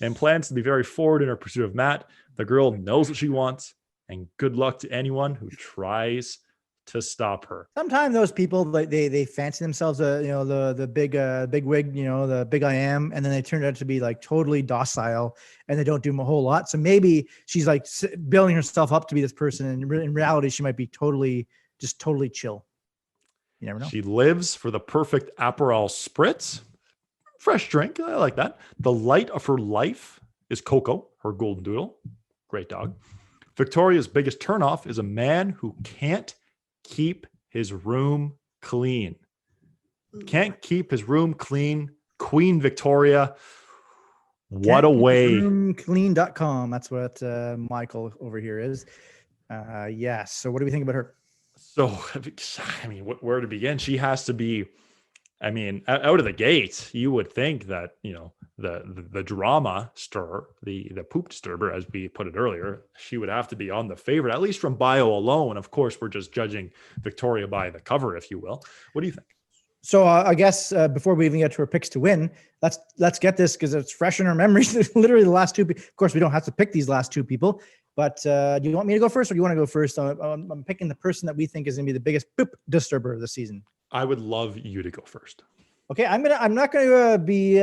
and plans to be very forward in her pursuit of Matt. The girl knows what she wants, and good luck to anyone who tries to stop her. Sometimes those people, like they fancy themselves, the big wig, the big I am, and then they turn out to be like totally docile, and they don't do a whole lot. So maybe she's like building herself up to be this person, and in reality, she might be totally chill. You never know. She lives for the perfect Aperol spritz. Fresh drink. I like that. The light of her life is Coco, her golden doodle. Great dog. Victoria's biggest turnoff is a man who can't keep his room clean. Can't keep his room clean. Queen Victoria. What a way. Roomclean.com. That's what Michael over here is. Yes. So what do we think about her? So, I mean, where to begin? She has to be, I mean, out of the gate, you would think that, the drama stir, the poop disturber, as we put it earlier, she would have to be on the favorite, at least from bio alone. Of course, we're just judging Victoria by the cover, if you will. What do you think? So I guess before we even get to her picks to win, let's get this because it's fresh in our memories. Literally the last two. Of course, we don't have to pick these last two people, but do you want me to go first, or do you want to go first? I'm picking the person that we think is going to be the biggest poop disturber of the season. I would love you to go first. Okay, I'm not going to be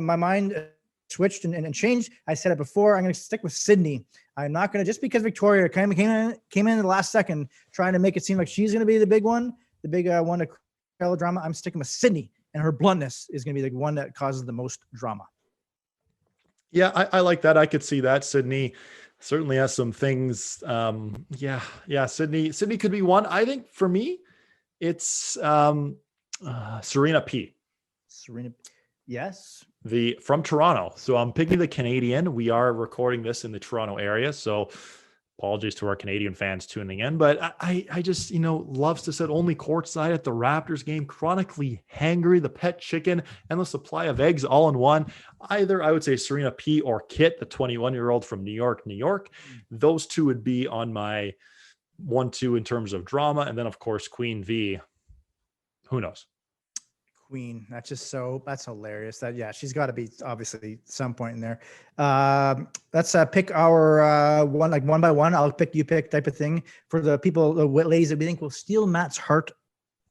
my mind switched and changed. I said it before. I'm going to stick with Sydney. I'm not going to, just because Victoria kind of came in the last second, trying to make it seem like she's going to be the big one, the big one to create drama. I'm sticking with Sydney, and her bluntness is going to be the one that causes the most drama. Yeah, I like that. I could see that. Sydney certainly has some things. Yeah. Sydney could be one. I think for me, it's Serena P. Serena. Yes. The from Toronto. So I'm picking the Canadian. We are recording this in the Toronto area. So apologies to our Canadian fans tuning in, but I just, loves to sit only courtside at the Raptors game, chronically hangry, the pet chicken, and the supply of eggs all in one. Either I would say Serena P or Kit, the 21-year-old from New York. Those two would be on my 1-2 in terms of drama. And then of course, Queen V, who knows? Queen. That's hilarious. She's got to be obviously some point in there. Let's pick our one by one. I'll pick, you pick type of thing for the people, the ladies that we think will steal Matt's heart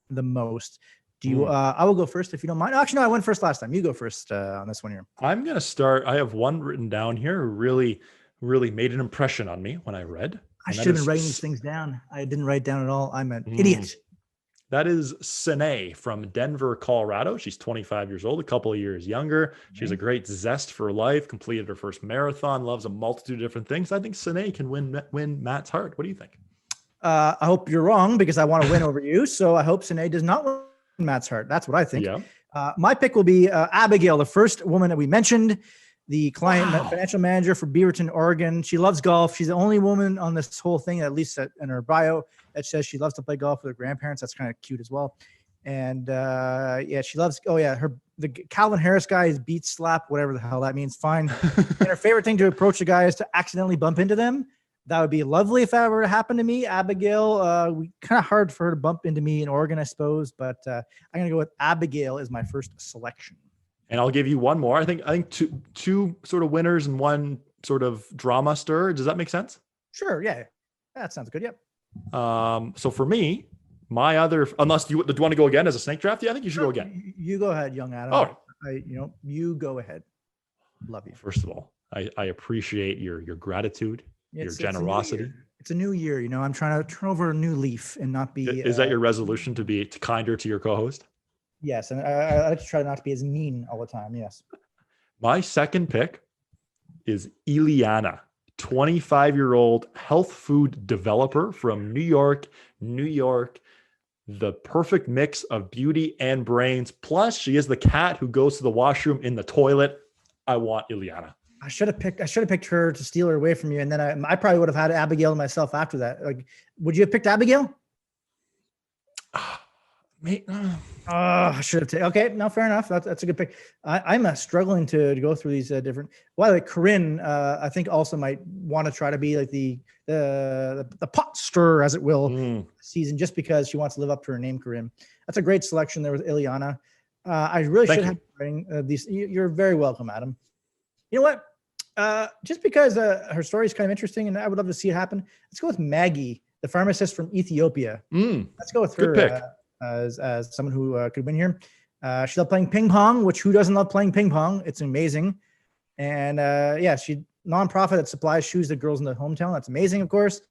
the most. Do you, I will go first if you don't mind. Actually, no, I went first last time. You go first on this one here. I'm going to start. I have one written down here who really made an impression on me when I read. I should have been writing these things down. I didn't write down at all. I'm an idiot. That is Sine from Denver, Colorado. She's 25 years old, a couple of years younger. She has a great zest for life, completed her first marathon, loves a multitude of different things. I think Sine can win Matt's heart. What do you think? I hope you're wrong because I want to win over you. So I hope Sine does not win Matt's heart. That's what I think. Yeah. My pick will be Abigail, the first woman that we mentioned, the client financial manager for Beaverton, Oregon. She loves golf. She's the only woman on this whole thing, at least in her bio, that says she loves to play golf with her grandparents. That's kind of cute as well. And she loves, the Calvin Harris guy is beat slap, whatever the hell that means. Fine. And her favorite thing to approach a guy is to accidentally bump into them. That would be lovely if that ever happened to me. Abigail, kind of hard for her to bump into me in Oregon, I suppose. But I'm going to go with Abigail as my first selection. And I'll give you one more. I think two sort of winners and one sort of drama stir. Does that make sense? Sure. Yeah. That sounds good. Yep. So for me, my other, unless do you want to go again as a snake draft? Yeah, I think you should go again. You go ahead, young Adam. Oh, you go ahead. Love you. First of all, I appreciate your gratitude, your generosity. It's a new year. I'm trying to turn over a new leaf and not be. Is that your resolution to be kinder to your co-host? Yes, and I like to try not to be as mean all the time. Yes. My second pick is Ileana, 25-year-old health food developer from New York. The perfect mix of beauty and brains. Plus, she is the cat who goes to the washroom in the toilet. I want Ileana. I should have picked her to steal her away from you, and then I probably would have had Abigail myself after that. Like, would you have picked Abigail? I should have taken. Okay, no, fair enough. That's a good pick. I'm struggling to go through these different. Well, like Corinne, I think also might want to try to be like the pot stirrer, as it will, season, just because she wants to live up to her name, Corinne. That's a great selection there with Ileana. I really should have been writing these. You're very welcome, Adam. You know what? Just because her story is kind of interesting, and I would love to see it happen. Let's go with Maggie, the pharmacist from Ethiopia. Let's go with her. Good pick. As someone who could win here. She loved playing ping pong, which who doesn't love playing ping pong? It's amazing. And she nonprofit that supplies shoes to girls in the hometown. That's amazing, of course.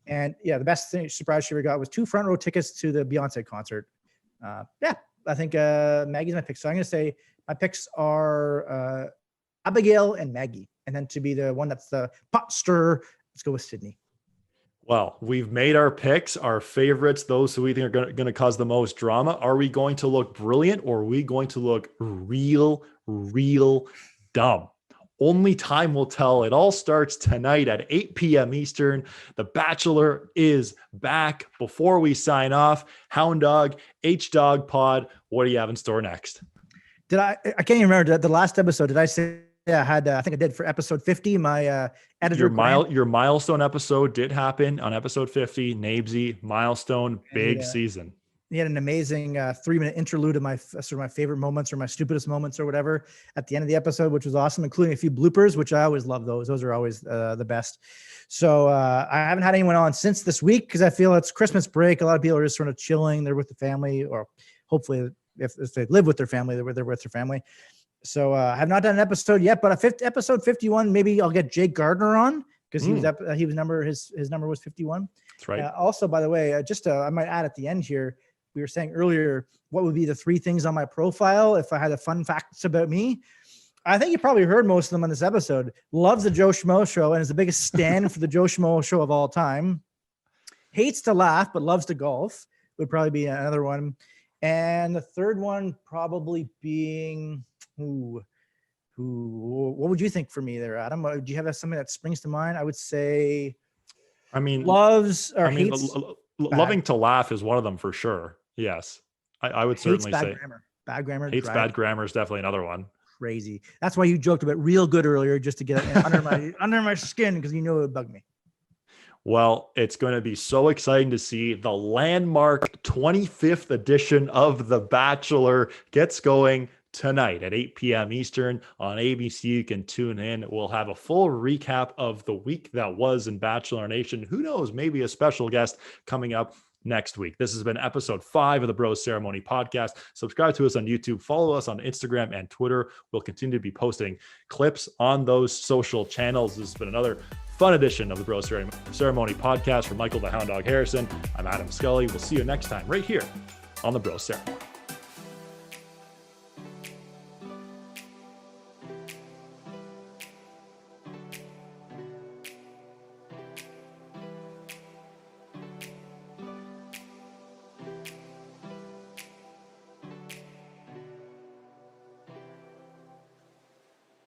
And the best surprise she ever got was 2 front row tickets to the Beyonce concert. I think Maggie's my pick. So I'm going to say my picks are Abigail and Maggie. And then to be the one that's the pot stirrer, let's go with Sydney. Well, we've made our picks, our favorites, those who we think are going to cause the most drama. Are we going to look brilliant, or are we going to look real dumb? Only time will tell. It all starts tonight at 8 p.m. Eastern. The Bachelor is back. Before we sign off, Hound Dog, H-Dog Pod, what do you have in store next? I can't even remember the last episode. Did I say I had, I think I did for episode 50, my editor. Your milestone episode did happen on episode 50, Nabesy, milestone, big season. He had an amazing 3-minute interlude of my sort of my favorite moments or my stupidest moments or whatever at the end of the episode, which was awesome, including a few bloopers, which I always love those. Those are always the best. So I haven't had anyone on since this week because I feel it's Christmas break. A lot of people are just sort of chilling. They're with the family, or hopefully if they live with their family, they're with their family. So I have not done an episode yet, but episode 51, maybe I'll get Jake Gardner on because his number was 51. That's right. Also, by the way, I might add at the end here, we were saying earlier, what would be the 3 things on my profile if I had the fun facts about me? I think you probably heard most of them on this episode. Loves the Joe Schmo show and is the biggest stand for the Joe Schmo show of all time. Hates to laugh, but loves to golf would probably be another one. And the third one probably being what would you think for me there, Adam? Do you have something that springs to mind? I would say, loves or hates. Loving to laugh is one of them for sure. Yes, I would certainly say grammar. Bad grammar. Hates bad grammar is definitely another one. Crazy. That's why you joked about real good earlier, just to get it under my skin, because you know it would bug me. Well, it's going to be so exciting to see the landmark 25th edition of The Bachelor gets going tonight at 8 p.m. Eastern on ABC. You can tune in. We'll have a full recap of the week that was in Bachelor Nation. Who knows, maybe a special guest coming up next week. This has been episode 5 of the Bros Ceremony podcast. Subscribe to us on YouTube, follow us on Instagram and Twitter. We'll continue to be posting clips on those social channels. This has been another fun edition of the Bros Ceremony podcast. For Michael the Hound Dog Harrison, I'm Adam Scully. We'll see you next time right here on the Bros Ceremony.